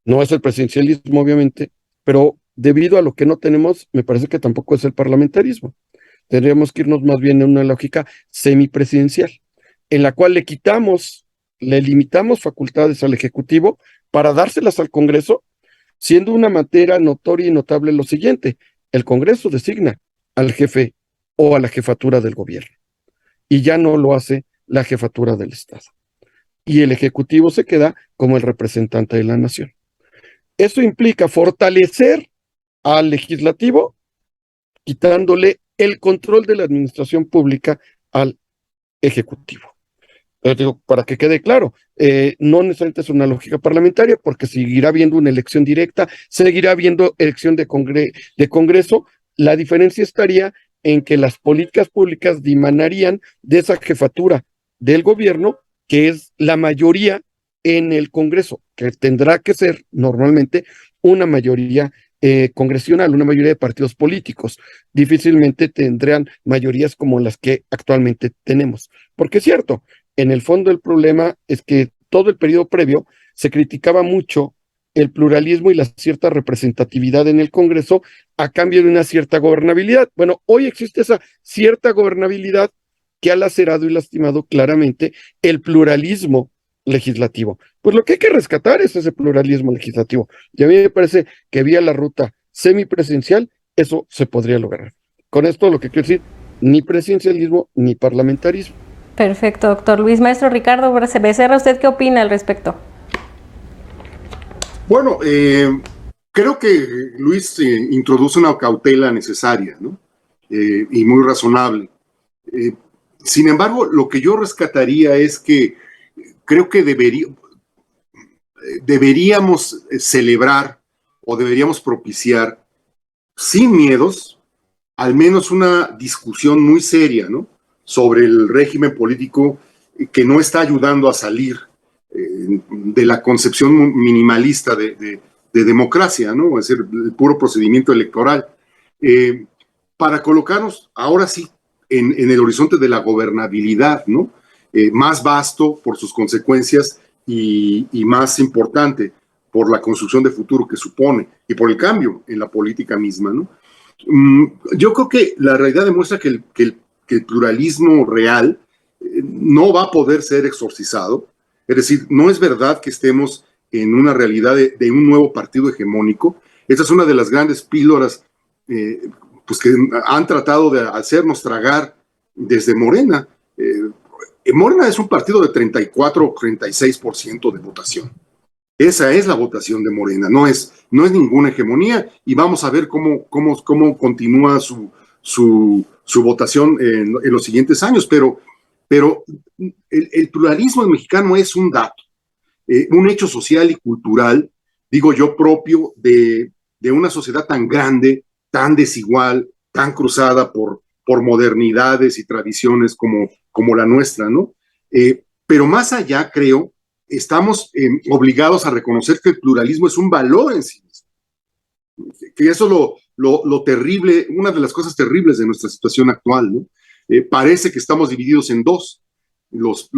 No es el presidencialismo, obviamente, pero debido a lo que no tenemos, me parece que tampoco es el parlamentarismo. Tendríamos que irnos más bien en una lógica semipresidencial, en la cual le limitamos facultades al Ejecutivo para dárselas al Congreso, siendo una materia notoria y notable lo siguiente: el Congreso designa al jefe o a la jefatura del gobierno, y ya no lo hace la jefatura del Estado. Y el Ejecutivo se queda como el representante de la nación. Eso implica fortalecer al legislativo, quitándole el control de la administración pública al Ejecutivo. Pero digo, para que quede claro, no necesariamente es una lógica parlamentaria, porque seguirá habiendo una elección directa, seguirá habiendo elección de Congreso. La diferencia estaría en que las políticas públicas dimanarían de esa jefatura del gobierno, que es la mayoría en el Congreso, que tendrá que ser normalmente una mayoría congresional, una mayoría de partidos políticos. Difícilmente tendrán mayorías como las que actualmente tenemos. Porque es cierto, en el fondo el problema es que todo el periodo previo se criticaba mucho el pluralismo y la cierta representatividad en el Congreso a cambio de una cierta gobernabilidad. Bueno, hoy existe esa cierta gobernabilidad que ha lacerado y lastimado claramente el pluralismo legislativo. Pues lo que hay que rescatar es ese pluralismo legislativo. Y a mí me parece que vía la ruta semipresidencial eso se podría lograr. Con esto lo que quiero decir, ni presidencialismo ni parlamentarismo.
Perfecto, doctor Luis. Maestro Ricardo Becerra, ¿usted qué opina al respecto?
Bueno, creo que Luis introduce una cautela necesaria, ¿no? Y muy razonable. Sin embargo, lo que yo rescataría es que creo que deberíamos celebrar o deberíamos propiciar, sin miedos, al menos una discusión muy seria, ¿no?, sobre el régimen político que no está ayudando a salir de la concepción minimalista de democracia, ¿no?, es decir, el puro procedimiento electoral, para colocarnos ahora sí en el horizonte de la gobernabilidad, ¿no?, más vasto por sus consecuencias y más importante por la construcción de futuro que supone y por el cambio en la política misma, ¿no? Yo creo que la realidad demuestra que el pluralismo real no va a poder ser exorcizado. Es decir, no es verdad que estemos en una realidad de un nuevo partido hegemónico. Esta es una de las grandes píldoras pues que han tratado de hacernos tragar desde Morena. Morena es un partido de 34 o 36% de votación. Esa es la votación de Morena, no es ninguna hegemonía, y vamos a ver cómo continúa su votación en los siguientes años, pero el pluralismo mexicano es un dato, un hecho social y cultural, digo yo, propio de una sociedad tan grande, tan desigual, tan cruzada por modernidades y tradiciones como como la nuestra, ¿no? Pero más allá, creo, estamos obligados a reconocer que el pluralismo es un valor en sí mismo, que eso es lo terrible, una de las cosas terribles de nuestra situación actual, ¿no? Parece que estamos divididos en dos, los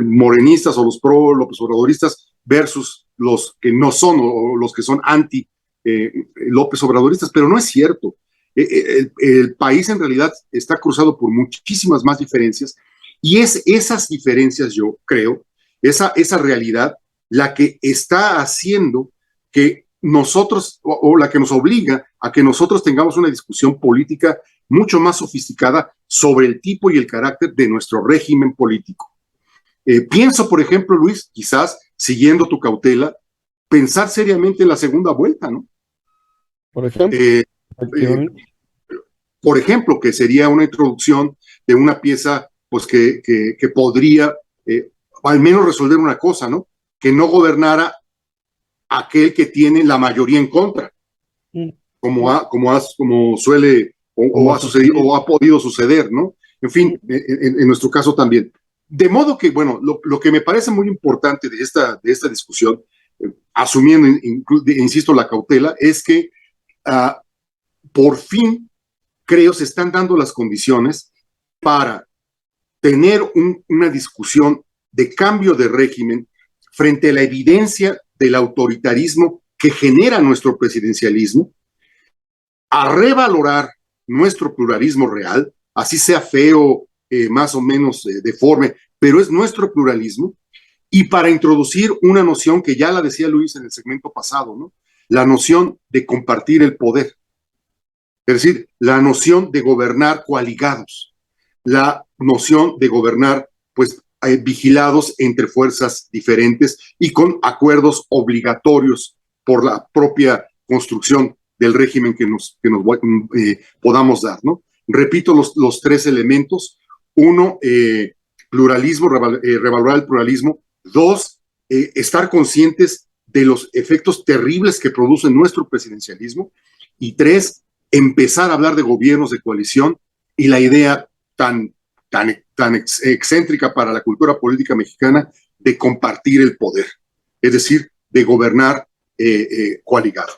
morenistas o los pro-López Obradoristas versus los que no son o los que son anti-López Obradoristas, pero no es cierto. El país en realidad está cruzado por muchísimas más diferencias y es esas diferencias, yo creo, esa realidad la que está haciendo que nosotros, o la que nos obliga a que nosotros tengamos una discusión política mucho más sofisticada sobre el tipo y el carácter de nuestro régimen político. Pienso, por ejemplo, Luis, quizás, siguiendo tu cautela, pensar seriamente en la segunda vuelta, ¿no?
Por ejemplo.
Por ejemplo, que sería una introducción de una pieza pues que podría al menos resolver una cosa, ¿no? Que no gobernara aquel que tiene la mayoría en contra, como suele o ha sucedido o ha podido suceder, ¿no? En fin, en nuestro caso también. De modo que, bueno, lo que me parece muy importante de esta discusión, asumiendo, insisto, la cautela, es que por fin, creo, se están dando las condiciones para tener una discusión de cambio de régimen frente a la evidencia del autoritarismo que genera nuestro presidencialismo, a revalorar nuestro pluralismo real, así sea feo, más o menos deforme, pero es nuestro pluralismo, y para introducir una noción que ya la decía Luis en el segmento pasado, ¿no? La noción de compartir el poder. Es decir, la noción de gobernar coaligados, la noción de gobernar, pues, vigilados entre fuerzas diferentes y con acuerdos obligatorios por la propia construcción del régimen que nos podamos dar, ¿no? Repito los tres elementos. Uno, pluralismo, revalorar el pluralismo. Dos, estar conscientes de los efectos terribles que produce nuestro presidencialismo. Y tres, empezar a hablar de gobiernos de coalición y la idea tan excéntrica para la cultura política mexicana de compartir el poder, es decir, de gobernar coaligado.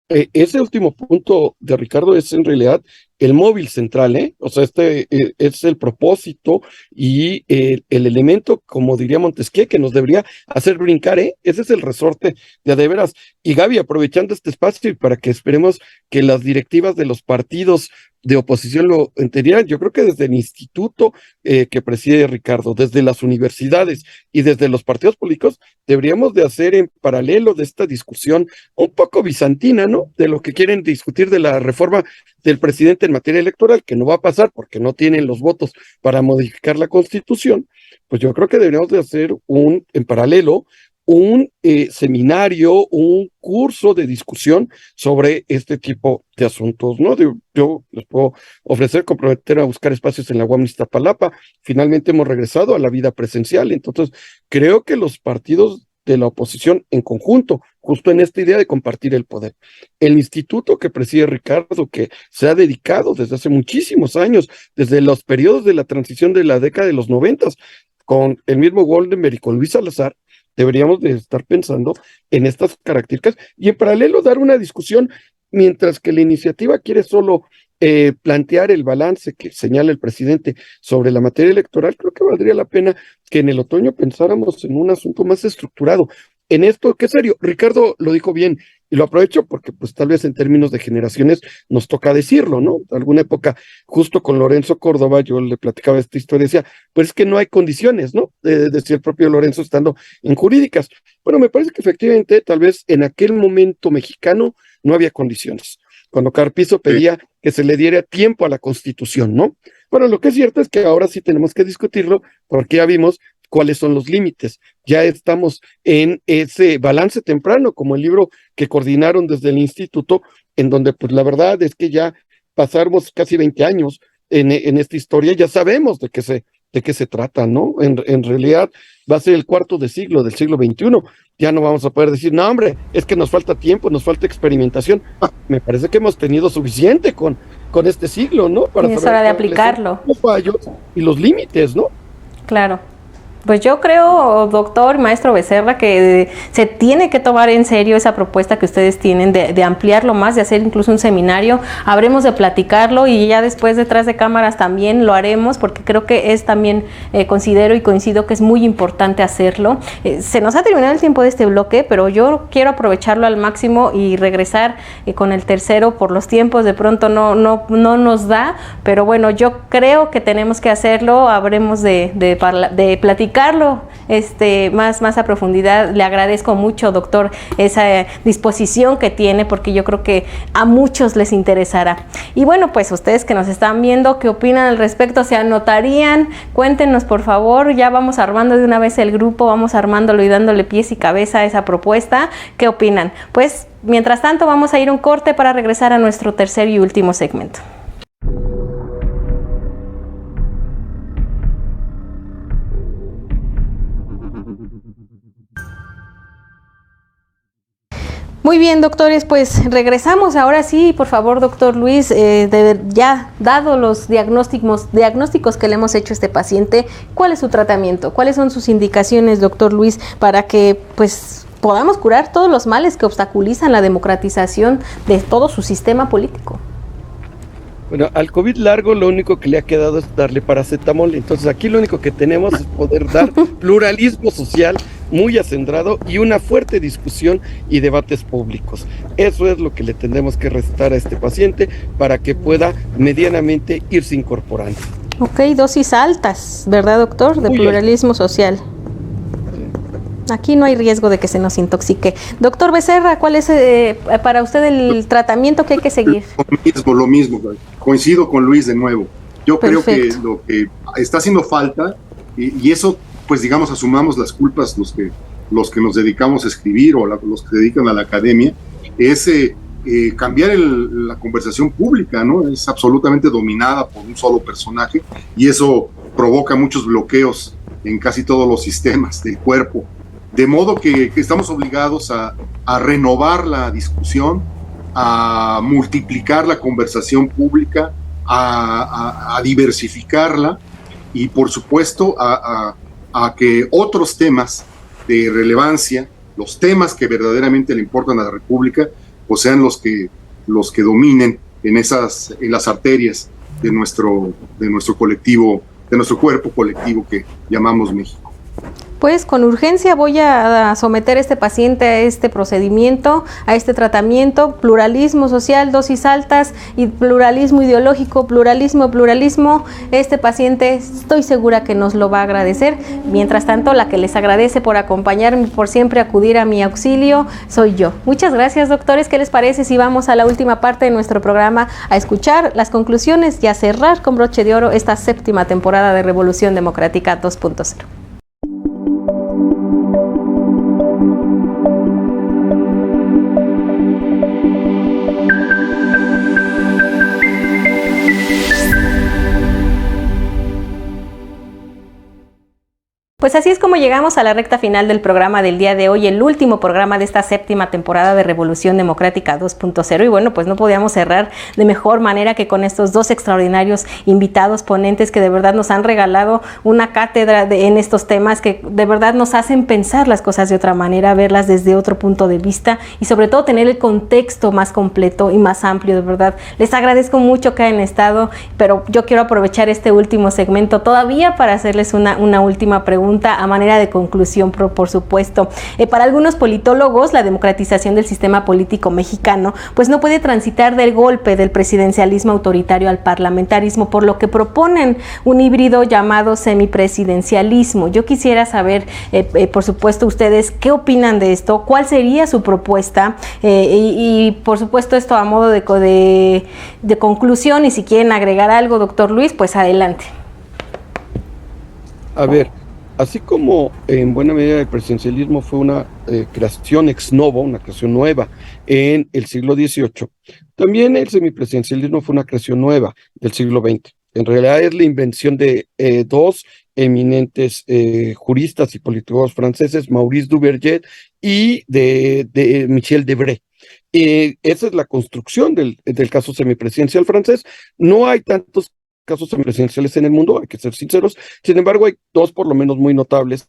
Ese último punto de Ricardo es en realidad el móvil central, ¿eh? O sea, es el propósito y el elemento, como diría Montesquieu, que nos debería hacer brincar, ¿eh? Ese es el resorte de veras. Y Gaby, aprovechando este espacio y para que esperemos que las directivas de los partidos de oposición lo entendieran, yo creo que desde el instituto que preside Ricardo, desde las universidades y desde los partidos políticos, deberíamos de hacer en paralelo de esta discusión un poco bizantina, ¿no? De lo que quieren discutir de la reforma del presidente en materia electoral, que no va a pasar porque no tienen los votos para modificar la Constitución. Pues yo creo que deberíamos de hacer en paralelo un seminario, un curso de discusión sobre este tipo de asuntos, ¿no? Yo les puedo ofrecer, comprometer a buscar espacios en la UAM Iztapalapa. Finalmente hemos regresado a la vida presencial, entonces creo que los partidos de la oposición en conjunto, justo en esta idea de compartir el poder. El instituto que preside Ricardo, que se ha dedicado desde hace muchísimos años, desde los periodos de la transición de la década de los 90, con el mismo Goldenberg y con Luis Salazar, deberíamos de estar pensando en estas características y en paralelo dar una discusión, mientras que la iniciativa quiere solo plantear el balance que señala el presidente sobre la materia electoral. Creo que valdría la pena que en el otoño pensáramos en un asunto más estructurado. En esto, ¿qué serio? Ricardo lo dijo bien, y lo aprovecho porque pues tal vez en términos de generaciones nos toca decirlo, ¿no? Alguna época, justo con Lorenzo Córdoba, yo le platicaba esta historia, decía, pues es que no hay condiciones, ¿no? Decía el propio Lorenzo estando en jurídicas. Bueno, me parece que efectivamente, tal vez en aquel momento mexicano no había condiciones. Cuando Carpizo pedía que se le diera tiempo a la Constitución, ¿no? Bueno, lo que es cierto es que ahora sí tenemos que discutirlo, porque ya vimos cuáles son los límites. Ya estamos en ese balance temprano, como el libro que coordinaron desde el instituto, en donde pues la verdad es que ya pasamos casi 20 años en esta historia, ya sabemos de qué se trata, ¿no? En realidad va a ser el cuarto de siglo, del siglo XXI. Ya no vamos a poder decir, no, hombre, es que nos falta tiempo, nos falta experimentación. Me parece que hemos tenido suficiente con con este siglo, ¿no?
Para es hora de aplicarlo.
Los fallos y los límites, ¿no?
Claro. Pues yo creo, doctor, maestro Becerra, que se tiene que tomar en serio esa propuesta que ustedes tienen de ampliarlo más, de hacer incluso un seminario. Habremos de platicarlo y ya después detrás de cámaras también lo haremos, porque creo que es también, considero y coincido que es muy importante hacerlo. Se nos ha terminado el tiempo de este bloque, pero yo quiero aprovecharlo al máximo y regresar con el tercero. Por los tiempos de pronto no nos da, pero bueno, yo creo que tenemos que hacerlo. Habremos de platicar más a profundidad. Le agradezco mucho, doctor, esa disposición que tiene, porque yo creo que a muchos les interesará. Y bueno, pues ustedes que nos están viendo, ¿qué opinan al respecto? ¿Se anotarían? Cuéntenos, por favor. Ya vamos armando de una vez el grupo, vamos armándolo y dándole pies y cabeza a esa propuesta. ¿Qué opinan? Pues mientras tanto vamos a ir a un corte para regresar a nuestro tercer y último segmento. Muy bien, doctores, pues regresamos ahora sí, por favor, doctor Luis, ya dado los diagnósticos que le hemos hecho a este paciente, ¿cuál es su tratamiento? ¿Cuáles son sus indicaciones, doctor Luis, para que pues podamos curar todos los males que obstaculizan la democratización de todo su sistema político?
Bueno, al COVID largo lo único que le ha quedado es darle paracetamol, entonces aquí lo único que tenemos es poder dar pluralismo social muy acendrado y una fuerte discusión y debates públicos. Eso es lo que le tendremos que recetar a este paciente para que pueda medianamente irse incorporando.
Ok, dosis altas, ¿verdad, doctor? De pluralismo social. Aquí no hay riesgo de que se nos intoxique. Doctor Becerra, ¿cuál es para usted el tratamiento que hay que seguir?
Lo mismo. Coincido con Luis de nuevo. Yo Perfecto. Creo que lo que está haciendo falta, y eso, pues digamos, asumamos las culpas los que nos dedicamos a escribir o los que se dedican a la academia, es cambiar la conversación pública, ¿no? Es absolutamente dominada por un solo personaje y eso provoca muchos bloqueos en casi todos los sistemas del cuerpo. De modo que estamos obligados a renovar la discusión, a multiplicar la conversación pública, a diversificarla y, por supuesto, a que otros temas de relevancia, los temas que verdaderamente le importan a la República, pues sean los que dominen en las arterias de nuestro colectivo, de nuestro cuerpo colectivo que llamamos México.
Pues con urgencia voy a someter a este paciente a este procedimiento, a este tratamiento, pluralismo social, dosis altas y pluralismo ideológico, pluralismo. Este paciente estoy segura que nos lo va a agradecer. Mientras tanto, la que les agradece por acompañarme, por siempre acudir a mi auxilio, soy yo. Muchas gracias, doctores. ¿Qué les parece si vamos a la última parte de nuestro programa a escuchar las conclusiones y a cerrar con broche de oro esta séptima temporada de Revolución Democrática 2.0? Pues así es como llegamos a la recta final del programa del día de hoy, el último programa de esta séptima temporada de Revolución Democrática 2.0 y bueno, pues no podíamos cerrar de mejor manera que con estos dos extraordinarios invitados ponentes que de verdad nos han regalado una cátedra en estos temas que de verdad nos hacen pensar las cosas de otra manera, verlas desde otro punto de vista y sobre todo tener el contexto más completo y más amplio. De verdad, les agradezco mucho que hayan estado, pero yo quiero aprovechar este último segmento todavía para hacerles una última pregunta a manera de conclusión, por supuesto. Para algunos politólogos, la democratización del sistema político mexicano pues no puede transitar del golpe del presidencialismo autoritario al parlamentarismo, por lo que proponen un híbrido llamado semipresidencialismo. Yo quisiera saber, por supuesto, ustedes qué opinan de esto, cuál sería su propuesta y por supuesto esto a modo de conclusión, y si quieren agregar algo, doctor Luis, pues adelante.
A ver, así como en buena medida el presidencialismo fue una creación ex novo, una creación nueva en el siglo XVIII, también el semipresidencialismo fue una creación nueva del siglo XX. En realidad es la invención de dos eminentes juristas y politólogos franceses, Maurice Duverger y de Michel Debré. Esa es la construcción del caso semipresidencial francés. No hay tantos casos semipresidenciales en el mundo, hay que ser sinceros. Sin embargo, hay dos por lo menos muy notables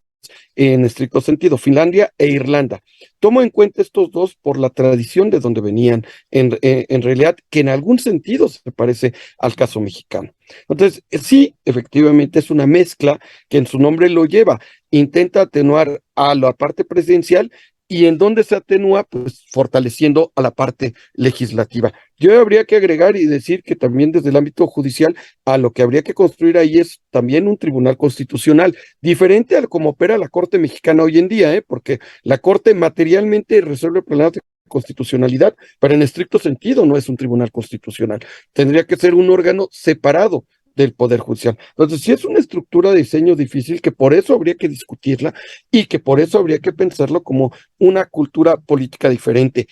en estricto sentido, Finlandia e Irlanda. Tomo en cuenta estos dos por la tradición de donde venían, en realidad, que en algún sentido se parece al caso mexicano. Entonces, sí, efectivamente es una mezcla que en su nombre lo lleva, intenta atenuar a la parte presidencial y en donde se atenúa, pues fortaleciendo a la parte legislativa. Yo habría que agregar y decir que también desde el ámbito judicial, a lo que habría que construir ahí es también un tribunal constitucional, diferente a cómo opera la Corte Mexicana hoy en día, porque la Corte materialmente resuelve problemas de constitucionalidad, pero en estricto sentido no es un tribunal constitucional. Tendría que ser un órgano separado del Poder Judicial. Entonces, sí es una estructura de diseño difícil que por eso habría que discutirla y que por eso habría que pensarlo como una cultura política diferente.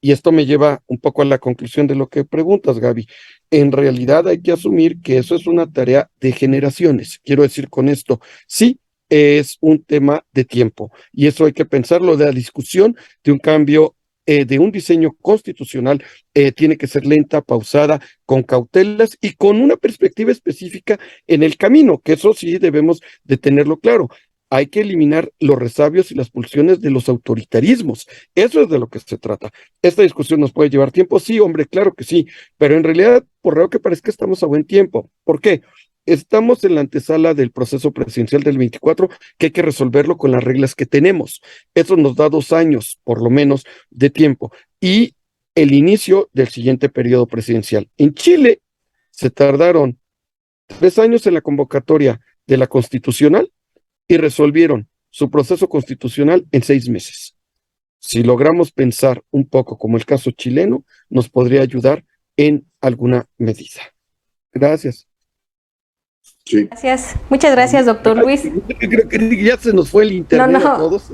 Y esto me lleva un poco a la conclusión de lo que preguntas, Gaby. En realidad hay que asumir que eso es una tarea de generaciones. Quiero decir con esto, sí, es un tema de tiempo y eso hay que pensarlo. De la discusión de un cambio de un diseño constitucional tiene que ser lenta, pausada, con cautelas y con una perspectiva específica en el camino, que eso sí debemos de tenerlo claro. Hay que eliminar los resabios y las pulsiones de los autoritarismos. Eso es de lo que se trata. ¿Esta discusión nos puede llevar tiempo? Sí, hombre, claro que sí, pero en realidad, por raro que parezca, estamos a buen tiempo. ¿Por qué? Estamos en la antesala del proceso presidencial del 24, que hay que resolverlo con las reglas que tenemos. Eso nos da 2 años, por lo menos, de tiempo. Y el inicio del siguiente periodo presidencial. En Chile se tardaron 3 años en la convocatoria de la constitucional y resolvieron su proceso constitucional en 6 meses. Si logramos pensar un poco como el caso chileno, nos podría ayudar en alguna medida. Gracias.
Sí.
Gracias. Muchas gracias, doctor Luis.
Creo que ya se nos fue el internet a todos.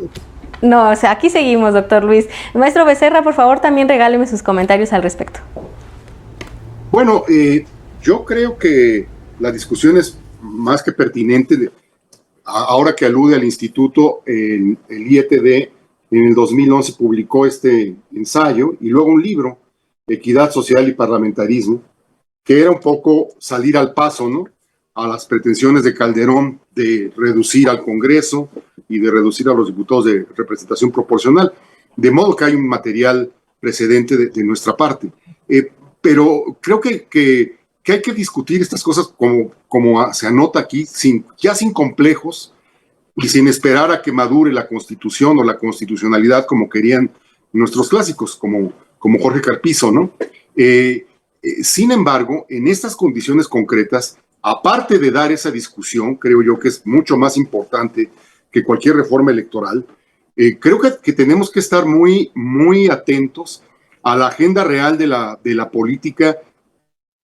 No, o sea, aquí seguimos, doctor Luis. Maestro Becerra, por favor, también regáleme sus comentarios al respecto.
Bueno, yo creo que la discusión es más que pertinente. Ahora que alude al instituto, el IETD en el 2011 publicó este ensayo y luego un libro, Equidad Social y Parlamentarismo, que era un poco salir al paso, ¿no?, a las pretensiones de Calderón de reducir al Congreso y de reducir a los diputados de representación proporcional, de modo que hay un material precedente de nuestra parte. Pero creo que hay que discutir estas cosas como se anota aquí, ya sin complejos y sin esperar a que madure la Constitución o la constitucionalidad como querían nuestros clásicos, como Jorge Carpizo, ¿no? Sin embargo, en estas condiciones concretas, aparte de dar esa discusión, creo yo que es mucho más importante que cualquier reforma electoral, creo que tenemos que estar muy, muy atentos a la agenda real de la política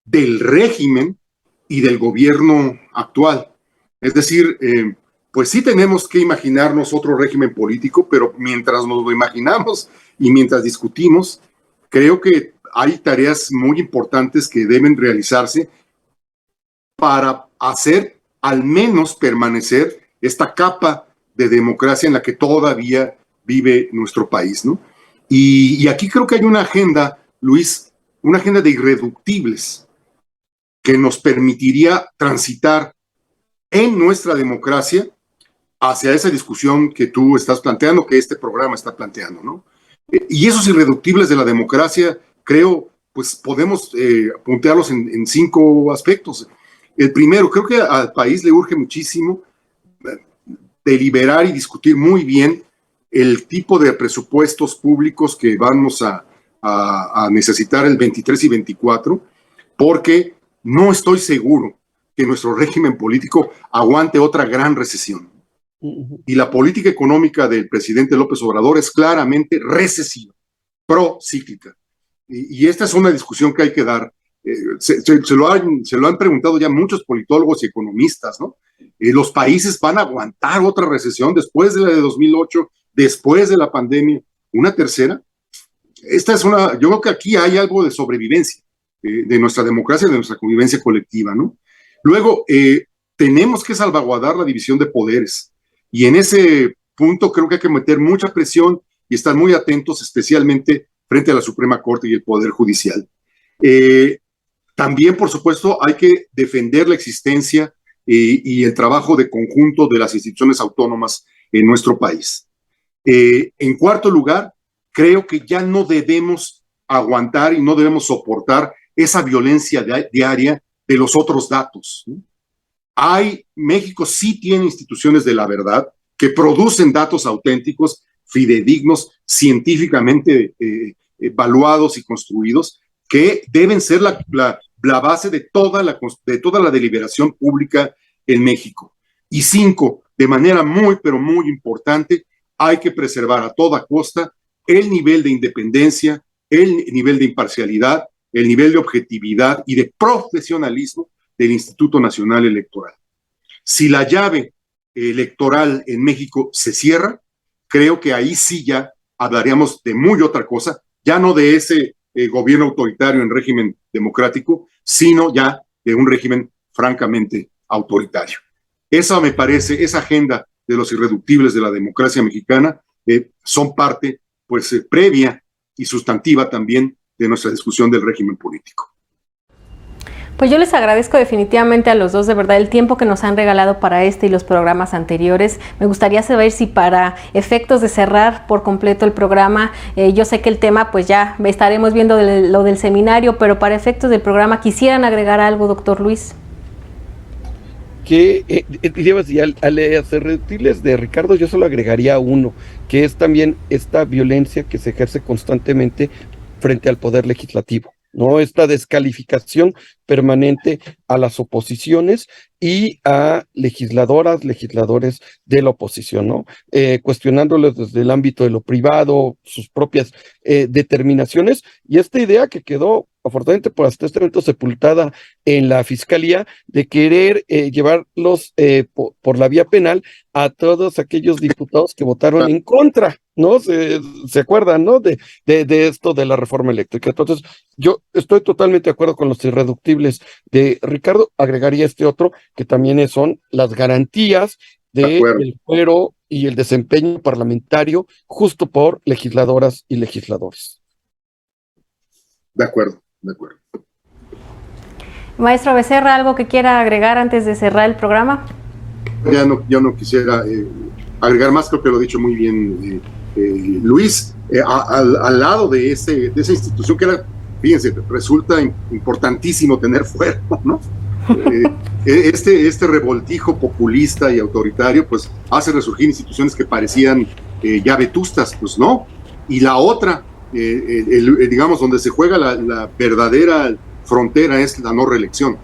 del régimen y del gobierno actual. Es decir, pues sí tenemos que imaginarnos otro régimen político, pero mientras nos lo imaginamos y mientras discutimos, creo que hay tareas muy importantes que deben realizarse para hacer al menos permanecer esta capa de democracia en la que todavía vive nuestro país, ¿no? Y aquí creo que hay una agenda, Luis, una agenda de irreductibles que nos permitiría transitar en nuestra democracia hacia esa discusión que tú estás planteando, que este programa está planteando, ¿no? Y esos irreductibles de la democracia, creo, pues podemos puntearlos en 5 aspectos. El primero, creo que al país le urge muchísimo deliberar y discutir muy bien el tipo de presupuestos públicos que vamos a necesitar el 23 y 24, porque no estoy seguro que nuestro régimen político aguante otra gran recesión. Y la política económica del presidente López Obrador es claramente recesiva, procíclica. Y esta es una discusión que hay que dar. Se lo han preguntado ya muchos politólogos y economistas, ¿no? Los países van a aguantar otra recesión después de la de 2008, después de la pandemia, una tercera. Yo creo que aquí hay algo de sobrevivencia de nuestra democracia, de nuestra convivencia colectiva, ¿no? Luego, tenemos que salvaguardar la división de poderes. Y en ese punto creo que hay que meter mucha presión y estar muy atentos, especialmente frente a la Suprema Corte y el Poder Judicial. También, por supuesto, hay que defender la existencia y el trabajo de conjunto de las instituciones autónomas en nuestro país. En cuarto lugar, creo que ya no debemos aguantar y no debemos soportar esa violencia diaria de los otros datos, ¿no? México sí tiene instituciones de la verdad que producen datos auténticos, fidedignos, científicamente evaluados y construidos, que deben ser la base de toda la deliberación pública en México. Y 5, de manera muy, pero muy importante, hay que preservar a toda costa el nivel de independencia, el nivel de imparcialidad, el nivel de objetividad y de profesionalismo del Instituto Nacional Electoral. Si la llave electoral en México se cierra, creo que ahí sí ya hablaríamos de muy otra cosa, ya no de ese gobierno autoritario en régimen democrático, sino ya de un régimen francamente autoritario. Esa me parece, esa agenda de los irreductibles de la democracia mexicana son parte previa y sustantiva también de nuestra discusión del régimen político.
Pues yo les agradezco definitivamente a los dos, de verdad, el tiempo que nos han regalado para este y los programas anteriores. Me gustaría saber si para efectos de cerrar por completo el programa, yo sé que el tema pues ya estaremos viendo lo del seminario, pero para efectos del programa, ¿quisieran agregar algo, doctor Luis?
Que al irreductibles de Ricardo yo solo agregaría uno, que es también esta violencia que se ejerce constantemente frente al poder legislativo, ¿no? Esta descalificación permanente a las oposiciones y a legisladoras, legisladores de la oposición, ¿no? Cuestionándoles desde el ámbito de lo privado, sus propias determinaciones, y esta idea que quedó afortunadamente por hasta este momento sepultada en la fiscalía, de querer llevarlos por la vía penal a todos aquellos diputados que votaron en contra, ¿no? Se acuerdan, ¿no? De esto de la reforma eléctrica. Entonces, yo estoy totalmente de acuerdo con los irreductibles de Ricardo, agregaría este otro, que también son las garantías del fuero y el desempeño parlamentario justo por legisladoras y legisladores.
De acuerdo. De acuerdo.
Maestro Becerra, ¿algo que quiera agregar antes de cerrar el programa?
Ya no quisiera agregar más, creo que lo ha dicho muy bien Luis. Al lado de esa institución que era, fíjense, resulta importantísimo tener fuero, ¿no? Este revoltijo populista y autoritario pues hace resurgir instituciones que parecían ya vetustas, pues no. Y la otra, digamos, donde se juega la verdadera frontera es la no reelección,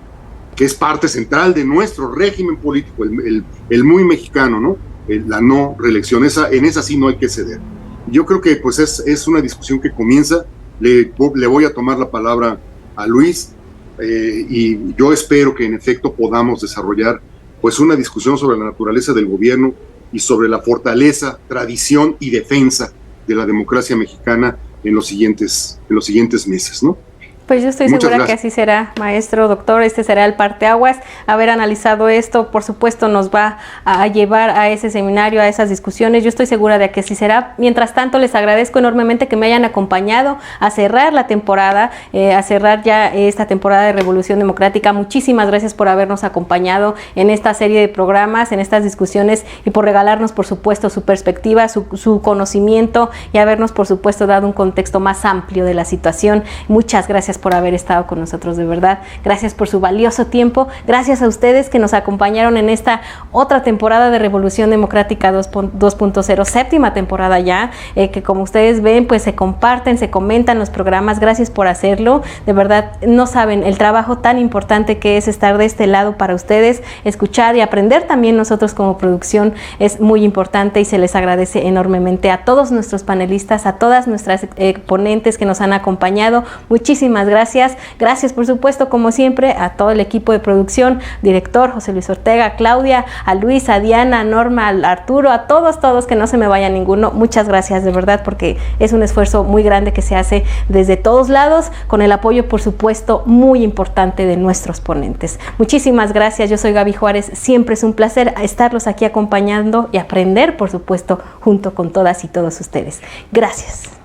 que es parte central de nuestro régimen político, el muy mexicano, ¿no? La no reelección, en esa sí no hay que ceder. Yo creo que pues es una discusión que comienza. Le voy a tomar la palabra a Luis y yo espero que en efecto podamos desarrollar pues una discusión sobre la naturaleza del gobierno y sobre la fortaleza, tradición y defensa de la democracia mexicana en los siguientes meses, ¿no?
Pues yo estoy segura que así será, maestro, doctor. Este será el parteaguas. Haber analizado esto, por supuesto, nos va a llevar a ese seminario, a esas discusiones. Yo estoy segura de que así será. Mientras tanto, les agradezco enormemente que me hayan acompañado a cerrar la temporada, a cerrar ya esta temporada de Revolución Democrática. Muchísimas gracias por habernos acompañado en esta serie de programas, en estas discusiones y por regalarnos, por supuesto, su perspectiva, su conocimiento y habernos, por supuesto, dado un contexto más amplio de la situación. Muchas gracias por haber estado con nosotros, de verdad. Gracias por su valioso tiempo. Gracias a ustedes que nos acompañaron en esta otra temporada de Revolución Democrática 2.0, séptima temporada ya, que como ustedes ven, pues se comparten, se comentan los programas. Gracias por hacerlo. De verdad, no saben el trabajo tan importante que es estar de este lado para ustedes, escuchar y aprender también nosotros como producción. Es muy importante y se les agradece enormemente a todos nuestros panelistas, a todas nuestras ponentes que nos han acompañado. Muchísimas gracias. Gracias, por supuesto, como siempre, a todo el equipo de producción, director José Luis Ortega, a Claudia, a Luis, a Diana, a Norma, a Arturo, a todos, que no se me vaya ninguno. Muchas gracias, de verdad, porque es un esfuerzo muy grande que se hace desde todos lados, con el apoyo, por supuesto, muy importante de nuestros ponentes. Muchísimas gracias. Yo soy Gaby Juárez. Siempre es un placer estarlos aquí acompañando y aprender, por supuesto, junto con todas y todos ustedes. Gracias.